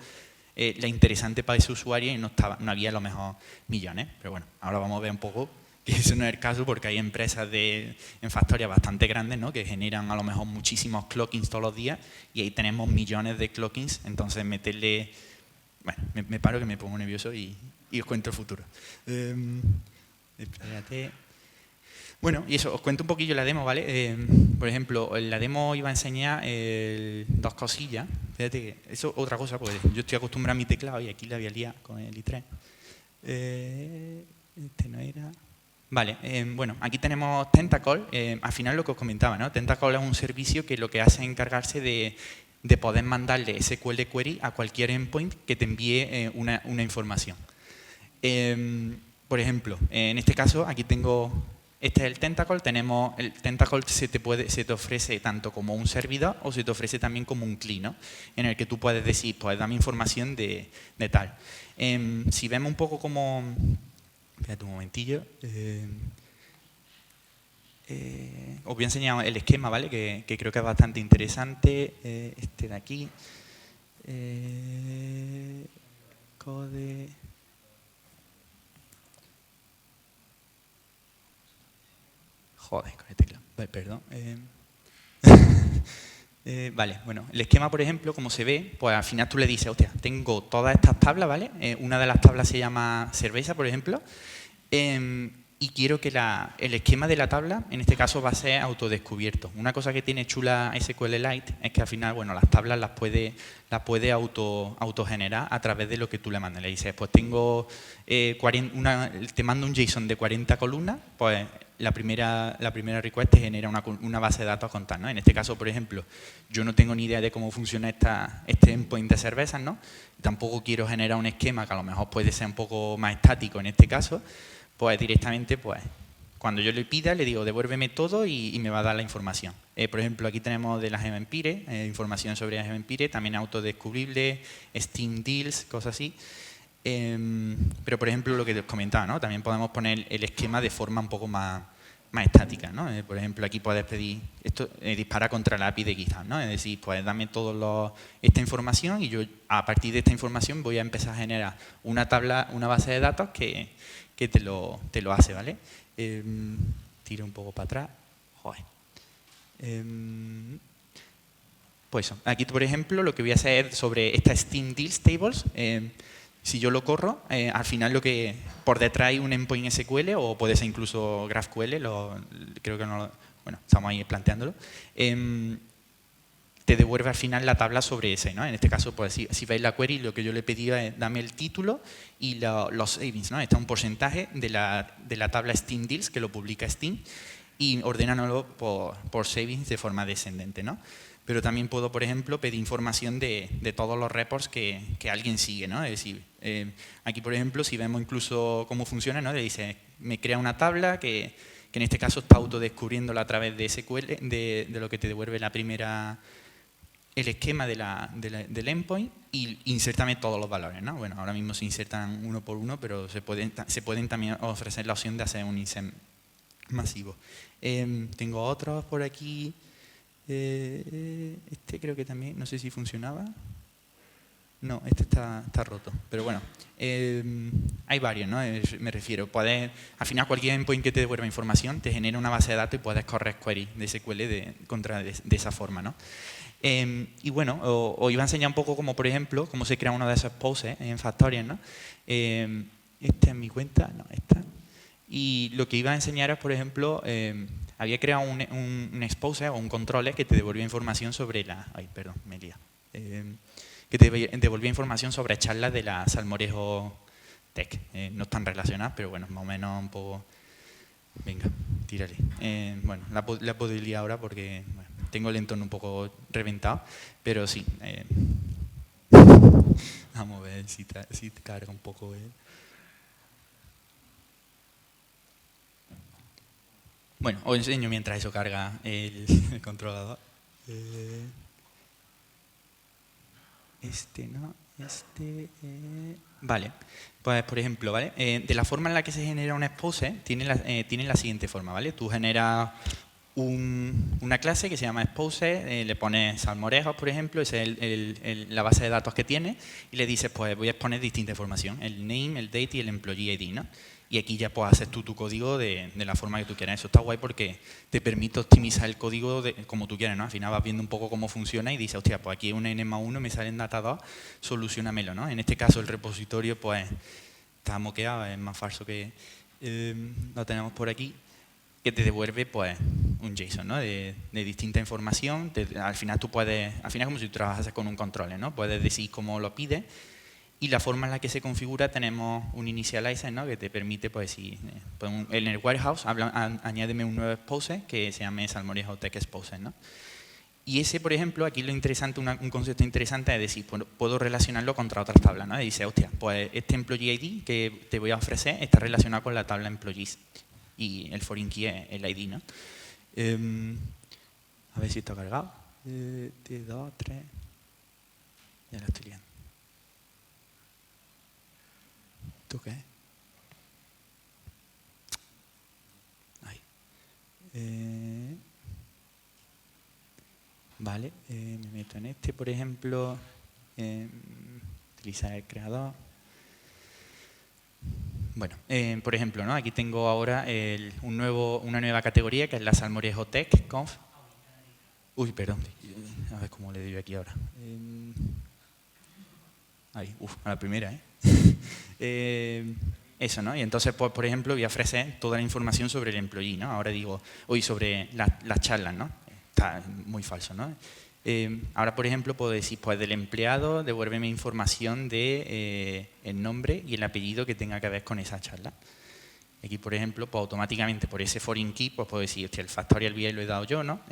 la interesante para ese usuario y no había a lo mejor millones. Pero bueno, ahora vamos a ver un poco que eso no es el caso, porque hay empresas en Factoria bastante grandes, ¿no? Que generan a lo mejor muchísimos clockings todos los días y ahí tenemos millones de clockings. Entonces meterle... Bueno, me paro que me pongo nervioso y os cuento el futuro. Espérate. Bueno, y eso, os cuento un poquillo la demo, ¿vale? Por ejemplo, en la demo iba a enseñar 2 cosillas. Fíjate que eso es otra cosa, porque yo estoy acostumbrado a mi teclado y aquí la había liado con el i3. Este no era... Vale, bueno, aquí tenemos Tentacle. Al final lo que os comentaba, ¿no? Tentacle es un servicio que lo que hace es encargarse de poder mandarle SQL query a cualquier endpoint que te envíe una información. Por ejemplo, en este caso, aquí tengo... Este es el Tentacle. El Tentacle se te ofrece tanto como un servidor o se te ofrece también como un CLI, ¿no? En el que tú puedes decir, pues dame información de tal. Si vemos un poco como... Espérate un momentillo. Os voy a enseñar el esquema, ¿vale? Que creo que es bastante interesante. Este de aquí. Code... Joder, con el teclado. Vale, perdón. Vale, bueno, el esquema, por ejemplo, como se ve, pues al final tú le dices, hostia, tengo todas estas tablas, ¿vale? Una de las tablas se llama cerveza, por ejemplo, y quiero que el esquema de la tabla, en este caso, va a ser autodescubierto. Una cosa que tiene chula SQLite es que al final, bueno, las tablas las puede autogenerar a través de lo que tú le mandas. Le dices, pues tengo te mando un JSON de 40 columnas, pues la primera request te genera una base de datos a contar, ¿no? En este caso, por ejemplo, yo no tengo ni idea de cómo funciona este endpoint de cervezas, ¿no? Tampoco quiero generar un esquema que a lo mejor puede ser un poco más estático en este caso, pues directamente, pues cuando yo le pida, le digo, devuélveme todo y me va a dar la información. Por ejemplo, aquí tenemos de las Empire, información sobre las Empire, también autodescubrible, Steam Deals, cosas así. Pero, por ejemplo, lo que os comentaba, ¿no? También podemos poner el esquema de forma un poco más estática, ¿no? Por ejemplo, aquí puedes pedir, esto dispara contra la API de GitHub, ¿no? Es decir, pues dame toda esta información y yo a partir de esta información voy a empezar a generar una tabla, una base de datos que te lo hace, ¿vale? Tiro un poco para atrás. Joder. Pues eso. Aquí, por ejemplo, lo que voy a hacer sobre esta Steam Deals Tables, si yo lo corro, al final por detrás hay un endpoint SQL o puede ser incluso GraphQL, creo que no bueno, estamos ahí planteándolo. te devuelve al final la tabla sobre ese, ¿no? En este caso, pues si veis la query, lo que yo le pedía es dame el título y los savings, ¿no? Está un porcentaje de la tabla Steam Deals, que lo publica Steam, y ordenándolo por savings de forma descendente, ¿no? Pero también puedo, por ejemplo, pedir información de todos los reports que alguien sigue, ¿no? Es decir, aquí, por ejemplo, si vemos incluso cómo funciona, ¿no? Le dice, me crea una tabla que en este caso está autodescubriéndola a través de SQL, de lo que te devuelve el esquema del endpoint, y insértame todos los valores, ¿no? Bueno, ahora mismo se insertan uno por uno, pero se pueden también ofrecer la opción de hacer un insert masivo. Tengo otros por aquí. Este creo que también, no sé si funcionaba. No, este está roto, pero bueno, hay varios, ¿no? Me refiero, al final cualquier endpoint que te devuelva información te genera una base de datos y puedes correr queries de SQL de esa forma, ¿no? Y bueno, os iba a enseñar un poco como, por ejemplo, cómo se crea uno de esos poses en Factorial, ¿no? Este es mi cuenta, no, esta. Y lo que iba a enseñar es, por ejemplo, había creado un expose o un controller que te devolvía información sobre Ay, perdón, me he liado. Que te devolvía información sobre charlas de la Salmorejo Tech. No están relacionadas, pero bueno, más o menos un poco... Venga, tírale. Bueno, la puedo liar ahora porque bueno, tengo el entorno un poco reventado, pero sí. Vamos a ver si carga un poco. Bueno, os enseño mientras eso carga el controlador. Vale, pues por ejemplo, ¿vale? De la forma en la que se genera un expose, tiene la siguiente forma, ¿vale? Tú generas una clase que se llama expose, le pones salmorejos, por ejemplo, esa es la base de datos que tiene, y le dices, pues voy a exponer distinta información, el name, el date y el employee ID, ¿no? Y aquí ya puedes hacer tú tu código de la forma que tú quieras. Eso está guay porque te permite optimizar el código como tú quieras, ¿no? Al final vas viendo un poco cómo funciona y dices, hostia, pues aquí un n+1 me sale en data 2, solucionamelo, ¿no? En este caso el repositorio pues está moqueado, es más falso que lo tenemos por aquí, que te devuelve pues un JSON, ¿no? De distinta información. Al final es como si tú trabajas con un controller, ¿no? Puedes decir cómo lo pides. Y la forma en la que se configura, tenemos un initializer, ¿no? Que te permite, pues, en el warehouse, añádeme un nuevo expose que se llame Salmorejo Tech Expose, ¿no? Y ese, por ejemplo, aquí lo interesante, un concepto interesante es decir, puedo relacionarlo contra otras tablas, ¿no? Y dice, hostia, pues este employee ID que te voy a ofrecer está relacionado con la tabla employees y el foreign key es el ID, ¿no? A ver si está cargado. 2, 3. Ya lo estoy liando. ¿Esto qué es? Ahí. Vale, me meto en este, por ejemplo, utilizar el creador. Bueno, por ejemplo, ¿no? Aquí tengo ahora una nueva categoría que es la Salmorejo Tech Conf. Uy, perdón, a ver cómo le doy aquí ahora. Ahí, a la primera, eso, ¿no? Y entonces, pues, por ejemplo, voy a ofrecer toda la información sobre el employee, ¿no? Ahora digo, hoy sobre las charlas, ¿no? Está muy falso, ¿no? Ahora, por ejemplo, puedo decir, pues del empleado, devuélveme información de el nombre y el apellido que tenga que ver con esa charla. Aquí, por ejemplo, pues automáticamente por ese foreign key, pues puedo decir, hostia, el factorial BI lo he dado yo, ¿no?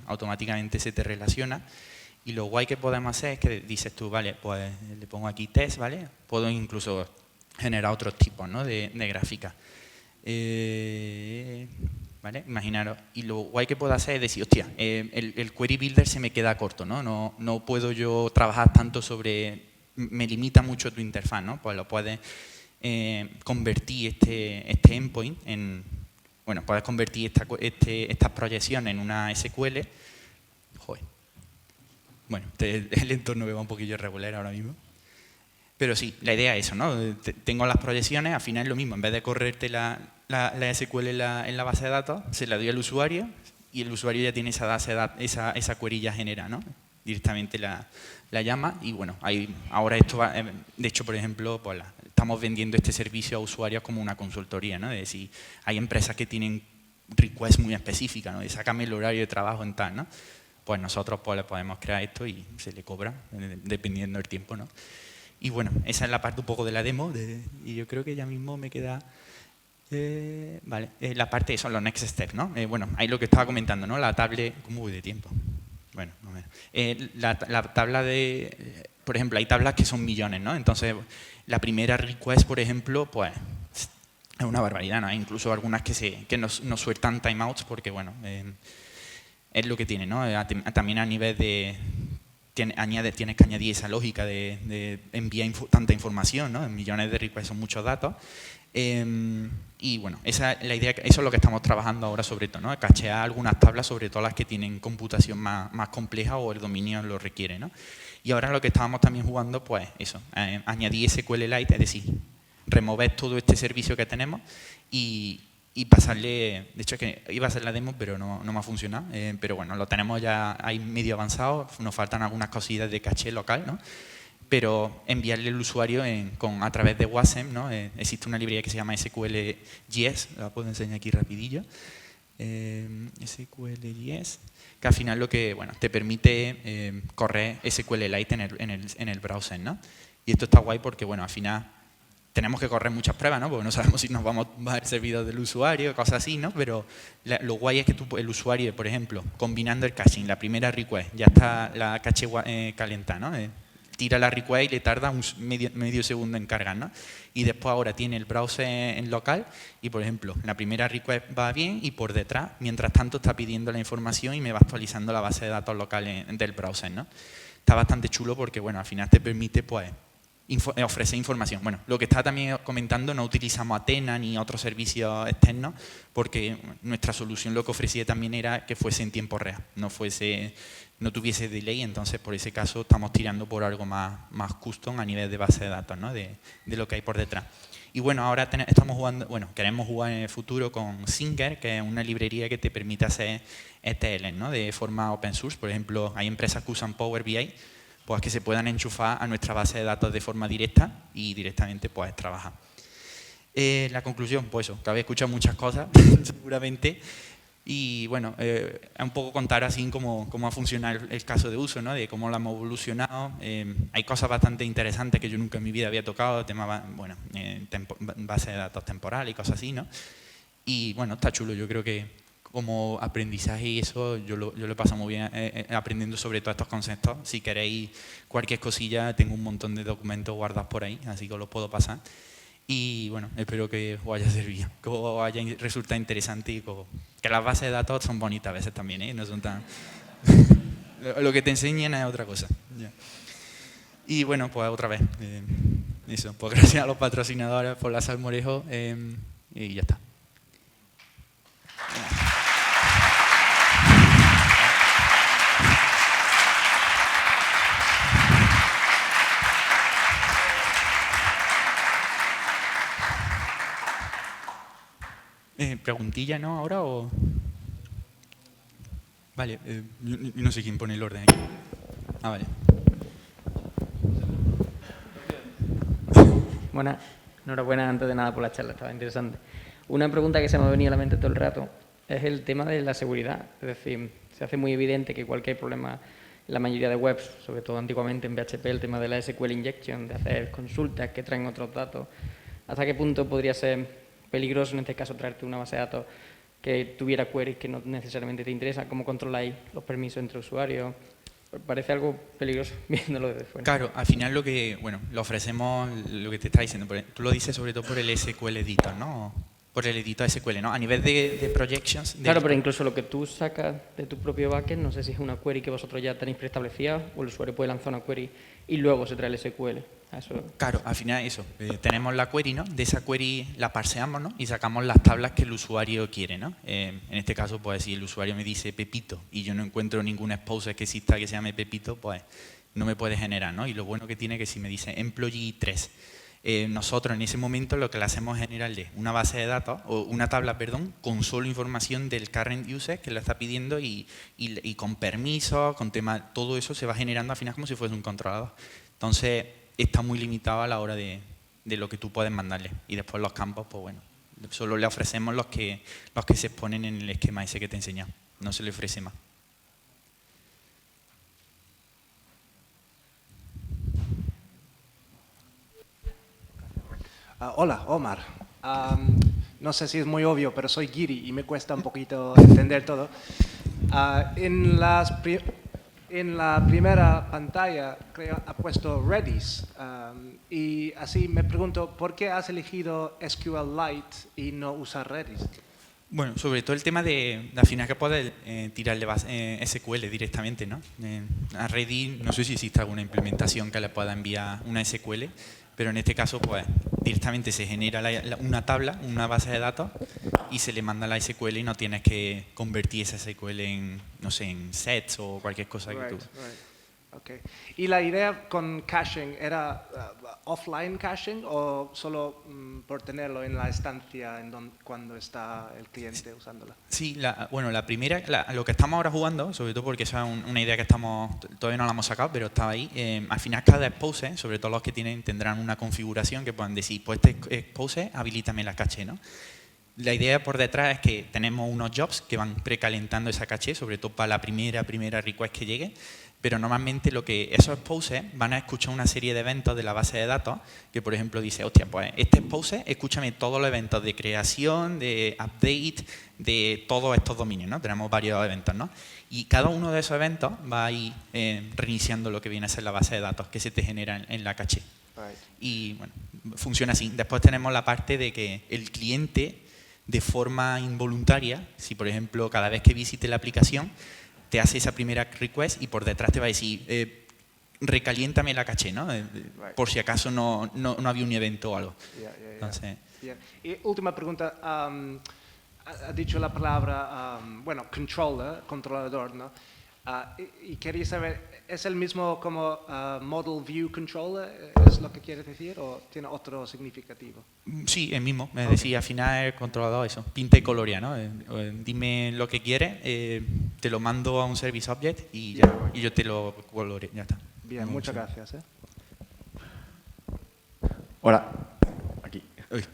Automáticamente se te relaciona. Y lo guay que podemos hacer es que dices tú, vale, pues le pongo aquí test, ¿vale? Puedo incluso generar otros tipos, ¿no? de gráficas. ¿Vale? Imaginaros. Y lo guay que puedo hacer es decir, hostia, el query builder se me queda corto, ¿no? No puedo yo trabajar tanto me limita mucho tu interfaz, ¿no? Pues lo puedes convertir este endpoint en... Bueno, puedes convertir estas proyecciones en una SQL. Joder. Bueno, el entorno me va un poquillo irregular ahora mismo. Pero sí, la idea es eso, ¿no? Tengo las proyecciones, al final es lo mismo. En vez de correrte la SQL en la base de datos, se la doy al usuario y el usuario ya tiene esa base de datos, esa query ya genera, ¿no? Directamente la llama y bueno, ahora esto va... De hecho, por ejemplo, pues estamos vendiendo este servicio a usuarios como una consultoría, ¿no? Es decir, hay empresas que tienen requests muy específicas, ¿no? De sácame el horario de trabajo en tal, ¿no? pues nosotros pues le podemos crear esto y se le cobra, dependiendo del tiempo, ¿no? Y bueno, esa es la parte un poco de la demo, y yo creo que ya mismo me queda... vale, la parte son los next steps, ¿no? Bueno, ahí lo que estaba comentando, ¿no? La tabla... ¿Cómo voy de tiempo? Bueno, no me... la tabla de... por ejemplo, hay tablas que son millones, ¿no? Entonces, la primera request, por ejemplo, pues es una barbaridad, ¿no? Hay incluso algunas que nos sueltan timeouts porque, bueno, es lo que tiene, ¿no? También a nivel de... tienes que añadir esa lógica de enviar tanta información, ¿no? En millones de requests son muchos datos. Y bueno, esa es la idea, eso es lo que estamos trabajando ahora sobre todo, ¿no? Cachear algunas tablas, sobre todo las que tienen computación más compleja o el dominio lo requiere, ¿no? Y ahora lo que estábamos también jugando, pues eso, añadir SQLite, es decir, remover todo este servicio que tenemos y pasarle, de hecho es que iba a hacer la demo pero no me ha funcionado, pero bueno, lo tenemos ya ahí medio avanzado, nos faltan algunas cosillas de caché local, ¿no? Pero enviarle al usuario a través de WASM, ¿no? Existe una librería que se llama SQLJS, la puedo enseñar aquí rapidillo, SQLJS, que al final lo que te permite correr SQLite en el browser, ¿no? Y esto está guay porque al final tenemos que correr muchas pruebas, ¿no? Porque no sabemos si nos vamos a bajar el servidor del usuario, cosas así, ¿no? Pero lo guay es que el usuario, por ejemplo, combinando el caching, la primera request, ya está la caché calentada, ¿no? Tira la request y le tarda medio segundo en cargar, ¿no? Y después ahora tiene el browser en local y, por ejemplo, la primera request va bien y por detrás, mientras tanto, está pidiendo la información y me va actualizando la base de datos local del browser, ¿no? Está bastante chulo porque, al final te permite, pues, ofrecer información. Bueno, lo que estaba también comentando, no utilizamos Athena ni otros servicios externos porque nuestra solución lo que ofrecía también era que fuese en tiempo real, no tuviese delay, entonces por ese caso estamos tirando por algo más custom a nivel de base de datos, ¿no? de lo que hay por detrás. Y bueno, ahora estamos jugando, queremos jugar en el futuro con Singer, que es una librería que te permite hacer ETL, ¿no? De forma open source. Por ejemplo, hay empresas que usan Power BI, pues que se puedan enchufar a nuestra base de datos de forma directa y directamente pues trabajar. La conclusión, pues eso, que habéis escuchado muchas cosas, seguramente, y bueno, un poco contar así cómo ha funcionado el caso de uso, ¿no? De cómo lo hemos evolucionado. Hay cosas bastante interesantes que yo nunca en mi vida había tocado, tema, base de datos temporal y cosas así, ¿no? Y bueno, está chulo, yo creo que como aprendizaje y eso, yo lo he pasado muy bien aprendiendo sobre todos estos conceptos. Si queréis cualquier cosilla, tengo un montón de documentos guardados por ahí, así que os los puedo pasar. Y bueno, espero que os haya servido, que os haya resultado interesante y que las bases de datos son bonitas a veces también, ¿eh? No son tan... lo que te enseñan es otra cosa. Yeah. Y bueno, pues otra vez, eso, pues gracias a los patrocinadores por la Salmorejo y ya está. ¿Preguntilla, no? ¿Ahora o...? Vale, yo no sé quién pone el orden aquí. Ah, vale.
Buenas, enhorabuena antes de nada por la charla, estaba interesante. Una pregunta que se me ha venido a la mente todo el rato es el tema de la seguridad. Es decir, se hace muy evidente que cualquier problema en la mayoría de webs, sobre todo antiguamente en PHP, el tema de la SQL injection, de hacer consultas que traen otros datos, ¿hasta qué punto podría ser peligroso en este caso traerte una base de datos que tuviera queries que no necesariamente te interesan? ¿Cómo controláis los permisos entre usuarios? Parece algo peligroso viéndolo desde fuera.
Claro, al final lo ofrecemos, lo que te está diciendo, tú lo dices sobre todo por el SQL Editor, ¿no? Por el editor SQL, ¿no? A nivel de projections...
Claro, pero incluso lo que tú sacas de tu propio backend, no sé si es una query que vosotros ya tenéis preestablecida o el usuario puede lanzar una query y luego se trae el SQL. Eso.
Claro, al final eso, tenemos la query, ¿no? De esa query la parseamos, ¿no? Y sacamos las tablas que el usuario quiere, ¿no? En este caso, pues si el usuario me dice Pepito y yo no encuentro ningún expose que exista que se llame Pepito, pues no me puede generar, ¿no? Y lo bueno que tiene es que si me dice employee 3, nosotros en ese momento lo que le hacemos es generarle una base de datos, o una tabla, perdón, con solo información del current user que le está pidiendo y con permisos, con tema, todo eso se va generando al final como si fuese un controlador. Entonces, está muy limitado a la hora de lo que tú puedes mandarle. Y después los campos, pues bueno, solo le ofrecemos los que se exponen en el esquema ese que te he enseñado. No se le ofrece más.
Hola, Omar. No sé si es muy obvio, pero soy guiri y me cuesta un poquito entender todo. En la primera pantalla creo ha puesto Redis y así me pregunto, ¿por qué has elegido SQLite y no usar Redis?
Bueno, sobre todo el tema de al final que puedes tirarle SQL directamente, ¿no? A Redis no sé si existe alguna implementación que le pueda enviar una SQL, pero en este caso pues directamente se genera una tabla, una base de datos y se le manda la SQL y no tienes que convertir esa SQL en, no sé, en sets o cualquier cosa que tú...
Okay. ¿Y la idea con caching era offline caching o solo por tenerlo en la estancia cuando está el cliente usándola?
Sí, bueno, la primera, lo que estamos ahora jugando, sobre todo porque esa es una idea que todavía no la hemos sacado, pero está ahí. Al final cada expose, sobre todo los que tendrán una configuración que puedan decir, pues este expose, habilítame la caché, ¿no? La idea por detrás es que tenemos unos jobs que van precalentando esa caché, sobre todo para la primera request que llegue, pero normalmente esos exposes van a escuchar una serie de eventos de la base de datos que, por ejemplo, dice, hostia, pues este expose, escúchame todos los eventos de creación, de update, de todos estos dominios, ¿no? Tenemos varios eventos, ¿no? Y cada uno de esos eventos va a ir reiniciando lo que viene a ser la base de datos que se te genera en la caché.
Right.
Y, bueno, funciona así. Después tenemos la parte de que el cliente, de forma involuntaria, si, por ejemplo, cada vez que visite la aplicación, te hace esa primera request y por detrás te va a decir, recaliéntame la caché, ¿no? Por si acaso no había un evento o algo. Entonces,
Y última pregunta, ha dicho la palabra, bueno, controlador, ¿no? Y quería saber, ¿es el mismo como Model View Controller? ¿Es lo que quieres decir o tiene otro significativo?
sí, el mismo. Es decir, al final el controlador, eso, pinta y colorea, ¿no? Dime lo que quieres, te lo mando a un Service Object y yo te lo coloreo, ya está.
Bien, muchas gracias.
Hola, aquí.
Uy.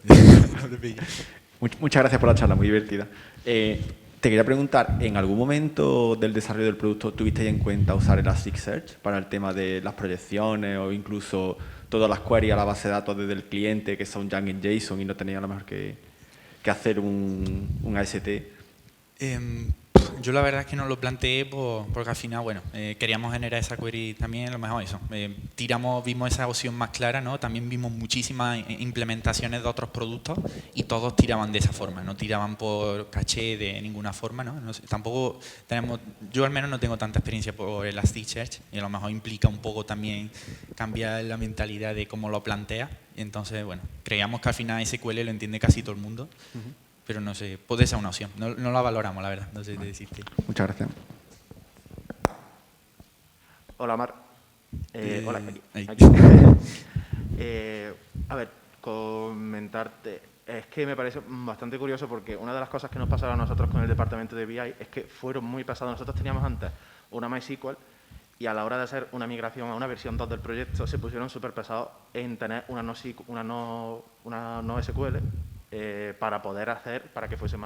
Muchas gracias por la charla, muy divertida. Te quería preguntar, ¿en algún momento del desarrollo del producto tuviste en cuenta usar Elasticsearch para el tema de las proyecciones o incluso todas las queries a la base de datos desde el cliente que son ya en JSON y no tenía a lo mejor que hacer un AST?
Yo la verdad es que no lo planteé porque al final, bueno, queríamos generar esa query también, a lo mejor eso. Vimos esa opción más clara, ¿no? También vimos muchísimas implementaciones de otros productos y todos tiraban de esa forma, no tiraban por caché de ninguna forma, ¿no? No sé, tampoco yo al menos no tengo tanta experiencia por Elasticsearch y a lo mejor implica un poco también cambiar la mentalidad de cómo lo plantea. Y entonces, bueno, creíamos que al final SQL lo entiende casi todo el mundo. Pero no sé, puede ser una opción. No la valoramos, la verdad. No sé qué decirte.
Muchas gracias.
Hola, Mar. Hola,
ahí.
aquí. A ver, comentarte. Es que me parece bastante curioso porque una de las cosas que nos pasaron a nosotros con el departamento de BI es que fueron muy pesados. Nosotros teníamos antes una MySQL y a la hora de hacer una migración a una versión 2 del proyecto se pusieron súper pesados en tener una no SQL para que fuese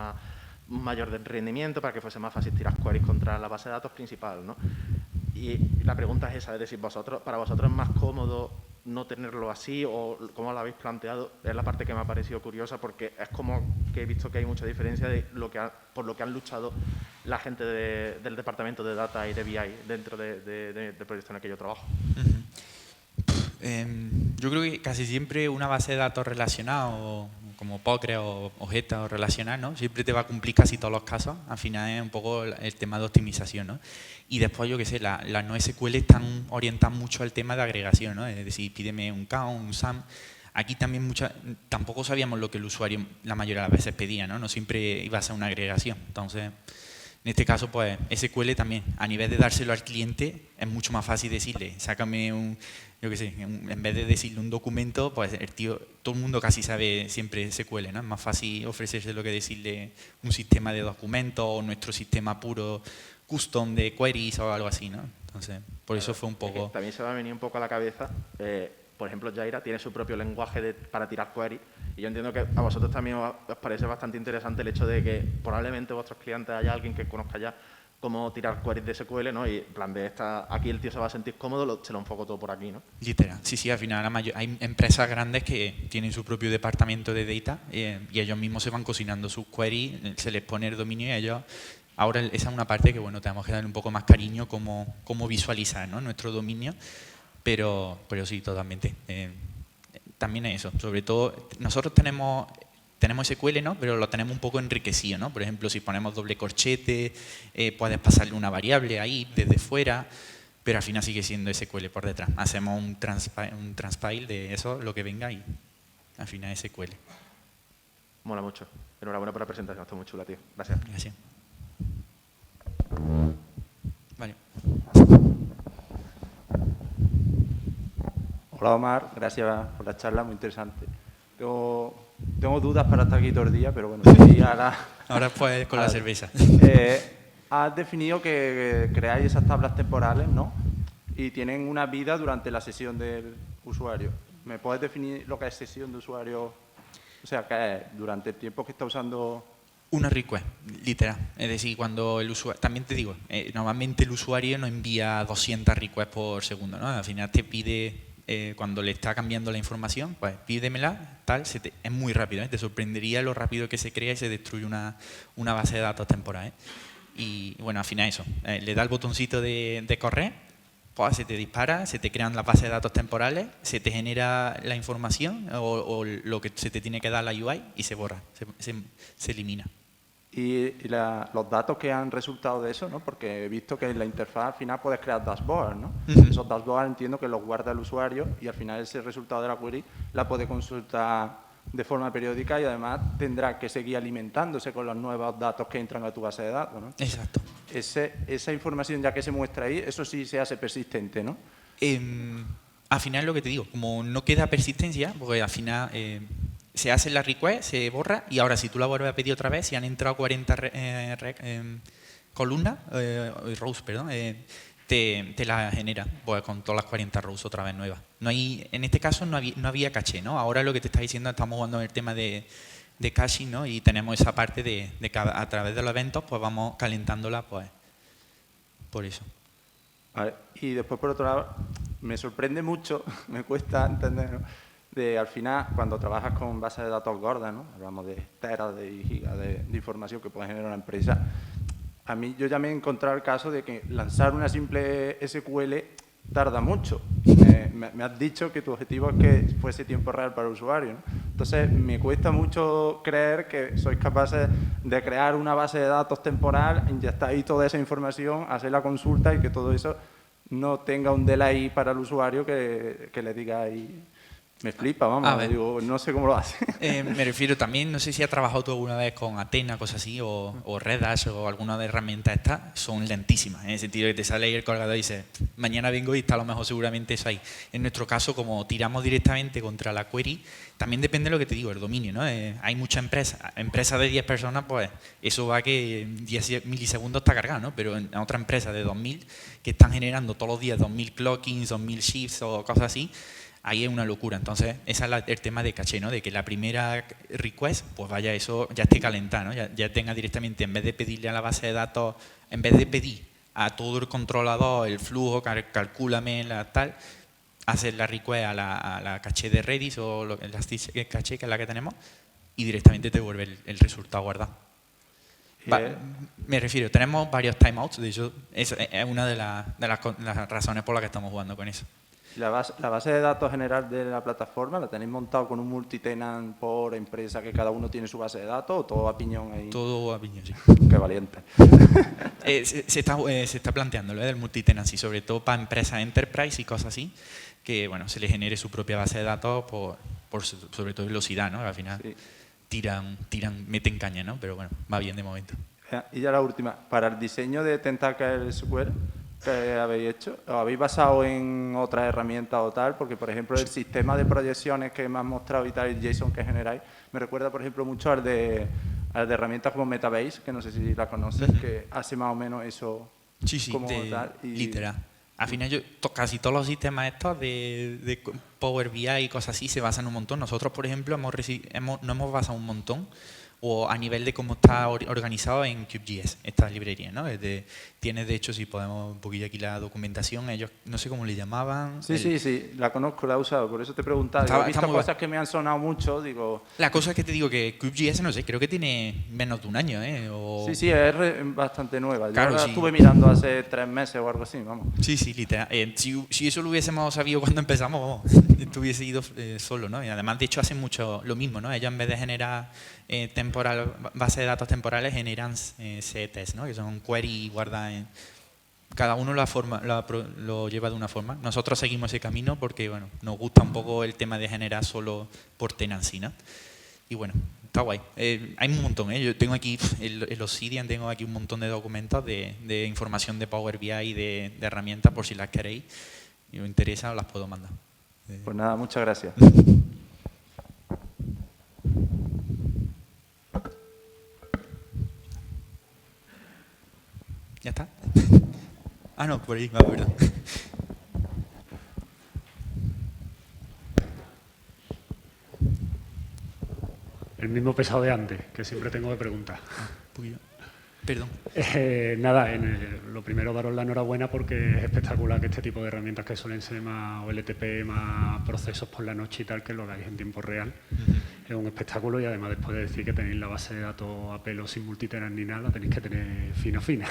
mayor de rendimiento, para que fuese más fácil tirar queries contra la base de datos principal, ¿no? Y la pregunta es esa, es decir, para vosotros es más cómodo no tenerlo así o cómo lo habéis planteado. Es la parte que me ha parecido curiosa porque es como que he visto que hay mucha diferencia de por lo que han luchado la gente del departamento de Data y de BI dentro del proyecto en el que yo trabajo.
Yo creo que casi siempre una base de datos relacionada como Postgres o objetos o relacional, ¿no? Siempre te va a cumplir casi todos los casos. Al final es un poco el tema de optimización, ¿no? Y después, yo qué sé, las no SQL están orientadas mucho al tema de agregación, ¿no? Es decir, pídeme un count, un sum. Aquí también tampoco sabíamos lo que el usuario la mayoría de las veces pedía, ¿no? No siempre iba a ser una agregación. Entonces, en este caso, pues SQL también, a nivel de dárselo al cliente, es mucho más fácil decirle, sácame yo qué sé, en vez de decirle un documento, pues todo el mundo casi sabe siempre SQL, ¿no? Es más fácil ofrecérselo que decirle un sistema de documentos o nuestro sistema puro custom de queries o algo así, ¿no? Entonces, por eso fue un poco...
También se me ha venido un poco a la cabeza, por ejemplo, Jira tiene su propio lenguaje para tirar queries y yo entiendo que a vosotros también os parece bastante interesante el hecho de que probablemente vuestros clientes haya alguien que conozca ya cómo tirar queries de SQL, ¿no? Y en plan de aquí el tío se va a sentir cómodo, se lo enfoco todo por aquí, ¿no?
Literal. Sí, al final hay empresas grandes que tienen su propio departamento de data y ellos mismos se van cocinando sus queries, se les pone el dominio y ellos... Ahora esa es una parte que, bueno, tenemos que darle un poco más cariño, cómo visualizar, ¿no?, nuestro dominio, pero sí, totalmente. También es eso, sobre todo, nosotros tenemos SQL, ¿no?, pero lo tenemos un poco enriquecido, ¿no? Por ejemplo, si ponemos doble corchete, puedes pasarle una variable ahí desde fuera, pero al final sigue siendo SQL por detrás. Hacemos un transpile de eso, lo que venga, y al final es SQL.
Mola mucho. Enhorabuena por la presentación, está muy chula, tío. Gracias.
Gracias. Vale.
Hola Omar, gracias por la charla, muy interesante. Tengo dudas para estar aquí todo el día, pero bueno, sí,
Ahora pues con la cerveza.
Has definido que creáis esas tablas temporales, ¿no? Y tienen una vida durante la sesión del usuario. ¿Me puedes definir lo que es sesión de usuario? O sea, ¿qué es? Durante el tiempo que está usando...
Una request, literal. Es decir, cuando el usuario... También te digo, normalmente el usuario no envía 200 requests por segundo, ¿no? Al final te pide, cuando le está cambiando la información, pues pídemela, tal, es muy rápido, ¿eh? Te sorprendería lo rápido que se crea y se destruye una base de datos temporal, ¿eh? Y bueno, al final eso, le da el botoncito de correr, pues se te dispara, se te crean las bases de datos temporales, se te genera la información o lo que se te tiene que dar la UI y se borra, se elimina.
Y los datos que han resultado de eso, ¿no? Porque he visto que en la interfaz al final puedes crear dashboards, ¿no? Esos dashboards entiendo que los guarda el usuario y al final ese resultado de la query la puede consultar de forma periódica y además tendrá que seguir alimentándose con los nuevos datos que entran a tu base de datos, ¿no?
Exacto.
Esa información ya que se muestra ahí, eso sí se hace persistente, ¿no?
Al final lo que te digo, como no queda persistencia, porque al final se hace la request, se borra y ahora si tú la vuelves a pedir otra vez, si han entrado 40 columnas, rows, perdón, te la genera pues, con todas las 40 rows otra vez nuevas. En este caso no había caché, ¿no? Ahora lo que te está diciendo, estamos jugando en el tema de caching, ¿no? Y tenemos esa parte de que a través de los eventos pues vamos calentándola pues por eso.
Vale. Y después, por otro lado, me sorprende mucho, me cuesta entender, ¿no? Al final, cuando trabajas con bases de datos gordas, ¿no? Hablamos de teras de gigas de información que puede generar una empresa. A mí yo ya me he encontrado el caso de que lanzar una simple SQL tarda mucho. Me has dicho que tu objetivo es que fuese tiempo real para el usuario, ¿no? Entonces, me cuesta mucho creer que sois capaces de crear una base de datos temporal, inyectar ahí toda esa información, hacer la consulta y que todo eso no tenga un delay para el usuario que le diga ahí... Me flipa, vamos, digo, no sé cómo lo hace.
Me refiero también, no sé si has trabajado tú alguna vez con Athena, cosas así, o Redhash o alguna de herramientas estas, son lentísimas, en el sentido de que te sale ahí el colgador y dices, mañana vengo y está a lo mejor seguramente eso ahí. En nuestro caso, como tiramos directamente contra la query, también depende de lo que te digo, el dominio, ¿no? Hay muchas empresas de 10 personas, pues eso va que en 10 milisegundos está cargado, ¿no? Pero en otra empresa de 2000 que están generando todos los días 2000 clockings, 2000 shifts o cosas así, ahí es una locura. Entonces, ese es el tema de caché, ¿no? De que la primera request, pues vaya, eso ya esté calentada, ¿no? Ya tenga directamente, en vez de pedirle a la base de datos, en vez de pedir a todo el controlador el flujo, calcúlame la tal, hacer la request a la caché de Redis o la caché, que es la que tenemos, y directamente te devuelve el resultado guardado. Me refiero, tenemos varios timeouts, de hecho, es una de las razones por las que estamos jugando con eso.
La base de datos general de la plataforma, ¿la tenéis montado con un multitenant por empresa que cada uno tiene su base de datos o todo a piñón ahí?
Todo a piñón, sí.
Qué valiente.
Se está planteando lo del multitenancy, sobre todo para empresas enterprise y cosas así, que bueno, se les genere su propia base de datos por sobre todo velocidad, ¿no? Al final sí. Meten caña, ¿no? Pero bueno, va bien de momento.
Y ya la última, para el diseño de Tentacle Square, ¿qué habéis hecho? ¿Os habéis basado en otras herramientas o tal? Porque, por ejemplo, el sistema de proyecciones que me has mostrado y tal, el JSON que generáis, me recuerda, por ejemplo, mucho al de herramientas como Metabase, que no sé si la conoces, que hace más o menos eso.
Sí,
como tal.
Literal. Al final, casi todos los sistemas estos de Power BI y cosas así se basan un montón. Nosotros, por ejemplo, nos hemos basado un montón o a nivel de cómo está organizado en Cube.js, esta librería, ¿no? Tiene, de hecho, si podemos un poquillo aquí la documentación, ellos no sé cómo le llamaban.
Sí, la conozco, la he usado, por eso te he preguntado. He visto cosas que me han sonado mucho, digo...
La cosa es que te digo que Cube.js, no sé, creo que tiene menos de un año, ¿eh?
Sí, es bastante nueva.
Claro,
Yo la
sí.
estuve mirando hace 3 meses o algo así, vamos.
Sí, literal. Si eso lo hubiésemos sabido cuando empezamos, vamos, tú hubiese ido solo, ¿no? Y además, de hecho, hacen mucho lo mismo, ¿no? Ellos en vez de generar base de datos temporales, generan CTs, ¿no? Que son query y guardan en... Cada uno lo lleva de una forma. Nosotros seguimos ese camino porque, bueno, nos gusta un poco el tema de generar solo por tenancy, ¿no? Y bueno, está guay. Hay un montón, ¿eh? Yo tengo aquí, el Obsidian, tengo aquí un montón de documentos de información de Power BI y de herramientas, por si las queréis. Si os interesa, os las puedo mandar.
Pues nada, muchas gracias.
¿Ya está? Ah, no, por ahí va, perdón.
El mismo pesado de antes, que siempre tengo que preguntar.
Perdón.
Nada, lo primero daros la enhorabuena porque es espectacular que este tipo de herramientas que suelen ser más OLTP, más procesos por la noche y tal, que lo hagáis en tiempo real. Es un espectáculo y además después de decir que tenéis la base de datos a pelo sin multitenar ni nada, tenéis que tener fina.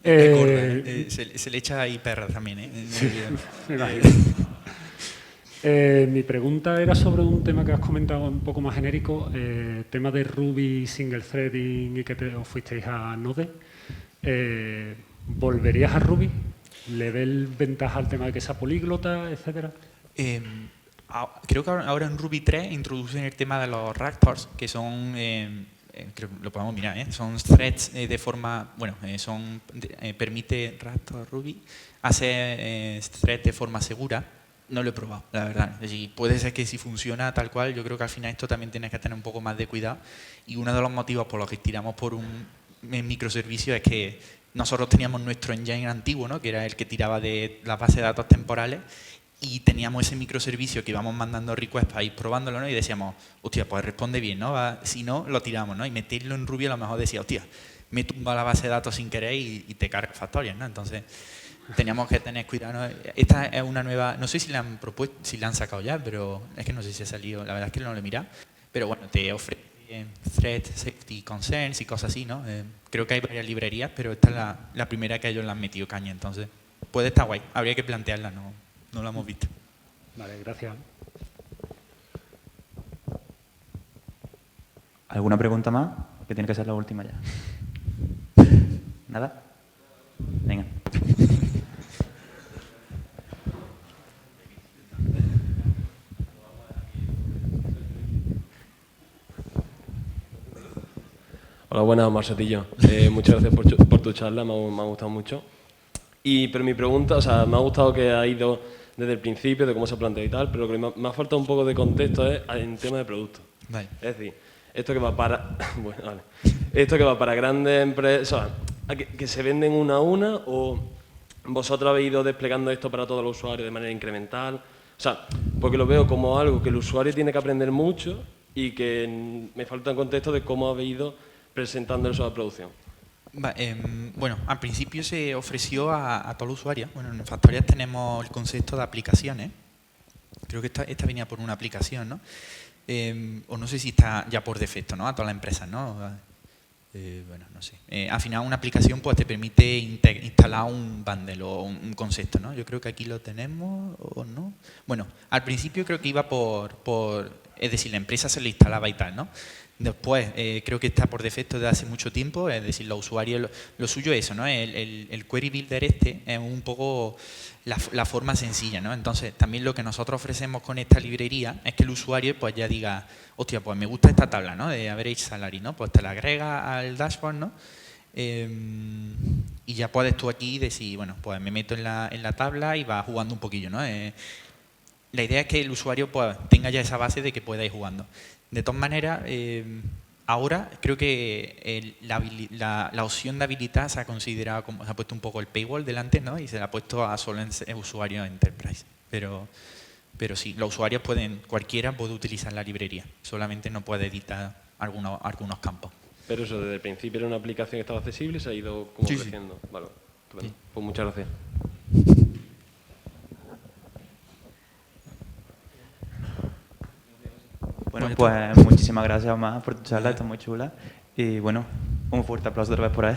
Se le echa ahí perra también, ¿eh?
Sí, me imagino. Mi pregunta era sobre un tema que has comentado un poco más genérico, tema de Ruby, single threading y que os fuisteis a Node. ¿Volverías a Ruby? ¿Le ves ventaja al tema de que sea políglota, etcétera?
Creo que ahora en Ruby 3 introducen el tema de los raptors, que son, creo que lo podemos mirar, ¿eh? Son threads de forma, bueno, permite Raptor Ruby hacer threads de forma segura. No lo he probado, la verdad. Es decir, puede ser que si funciona tal cual, yo creo que al final esto también tienes que tener un poco más de cuidado. Y uno de los motivos por los que tiramos por un microservicio es que nosotros teníamos nuestro engine antiguo, ¿no? Que era el que tiraba de la base de datos temporales, y teníamos ese microservicio que íbamos mandando requests para ir probándolo, ¿no? Y decíamos, hostia, pues responde bien, ¿no? Si no, lo tiramos, ¿no? Y meterlo en Ruby a lo mejor decía, hostia, me tumba la base de datos sin querer y te carga factorial, ¿no? Entonces teníamos que tener cuidado, ¿no? Esta es una nueva, no sé si la han propuesto, si la han sacado ya, pero es que no sé si ha salido, la verdad es que no lo he mirado, pero bueno, te ofrece threat safety concerns y cosas así, ¿no? Creo que hay varias librerías, pero esta es la primera que ellos le han metido caña, entonces puede estar guay, habría que plantearla, no la hemos visto.
Vale, gracias.
¿Alguna pregunta más? Que tiene que ser la última ya. ¿Nada? Venga.
Hola, buenas, Marcetillo. Muchas gracias por tu charla, me ha gustado mucho. Pero mi pregunta, o sea, me ha gustado que ha ido desde el principio, de cómo se plantea y tal, pero lo que me ha faltado un poco de contexto es en tema de producto.
Vale.
Es decir, esto que va para bueno, vale. Esto que va para grandes empresas, o sea, que se venden una a una, o vosotros habéis ido desplegando esto para todos los usuarios de manera incremental. O sea, porque lo veo como algo que el usuario tiene que aprender mucho y que me falta un contexto de cómo habéis ido presentando eso a la producción.
Bueno, al principio se ofreció a todos los usuarios. Bueno, en Factorial tenemos el concepto de aplicaciones. Creo que esta venía por una aplicación, ¿no? O no sé si está ya por defecto, ¿no? A todas las empresas, ¿no? Bueno, no sé. Al final una aplicación pues te permite instalar un bundle o un concepto, ¿no? Yo creo que aquí lo tenemos o no. Bueno, al principio creo que iba es decir, la empresa se lo instalaba y tal, ¿no? Después, creo que está por defecto desde hace mucho tiempo, es decir, los usuarios, lo suyo es eso, ¿no? El query builder es un poco la forma sencilla, ¿no? Entonces, también lo que nosotros ofrecemos con esta librería es que el usuario pues ya diga, hostia, pues me gusta esta tabla, ¿no? De average salary, ¿no? Pues te la agrega al dashboard, ¿no? Y ya puedes tú aquí decir, bueno, pues me meto en la tabla y vas jugando un poquillo, ¿no? La idea es que el usuario pues tenga ya esa base de que pueda ir jugando. De todas maneras, ahora creo que la opción de habilitar se ha considerado como, se ha puesto un poco el paywall delante, ¿no? Y se le ha puesto a solo usuarios Enterprise. Pero sí, los usuarios cualquiera puede utilizar la librería, solamente no puede editar algunos campos.
Pero eso, desde el principio era una aplicación que estaba accesible y se ha ido como
Sí, sí.
creciendo. Vale, estupendo. Pues muchas gracias.
Bueno, pues muchísimas gracias, Omar, por tu charla, está muy chula. Y bueno, un fuerte aplauso otra vez por ahí.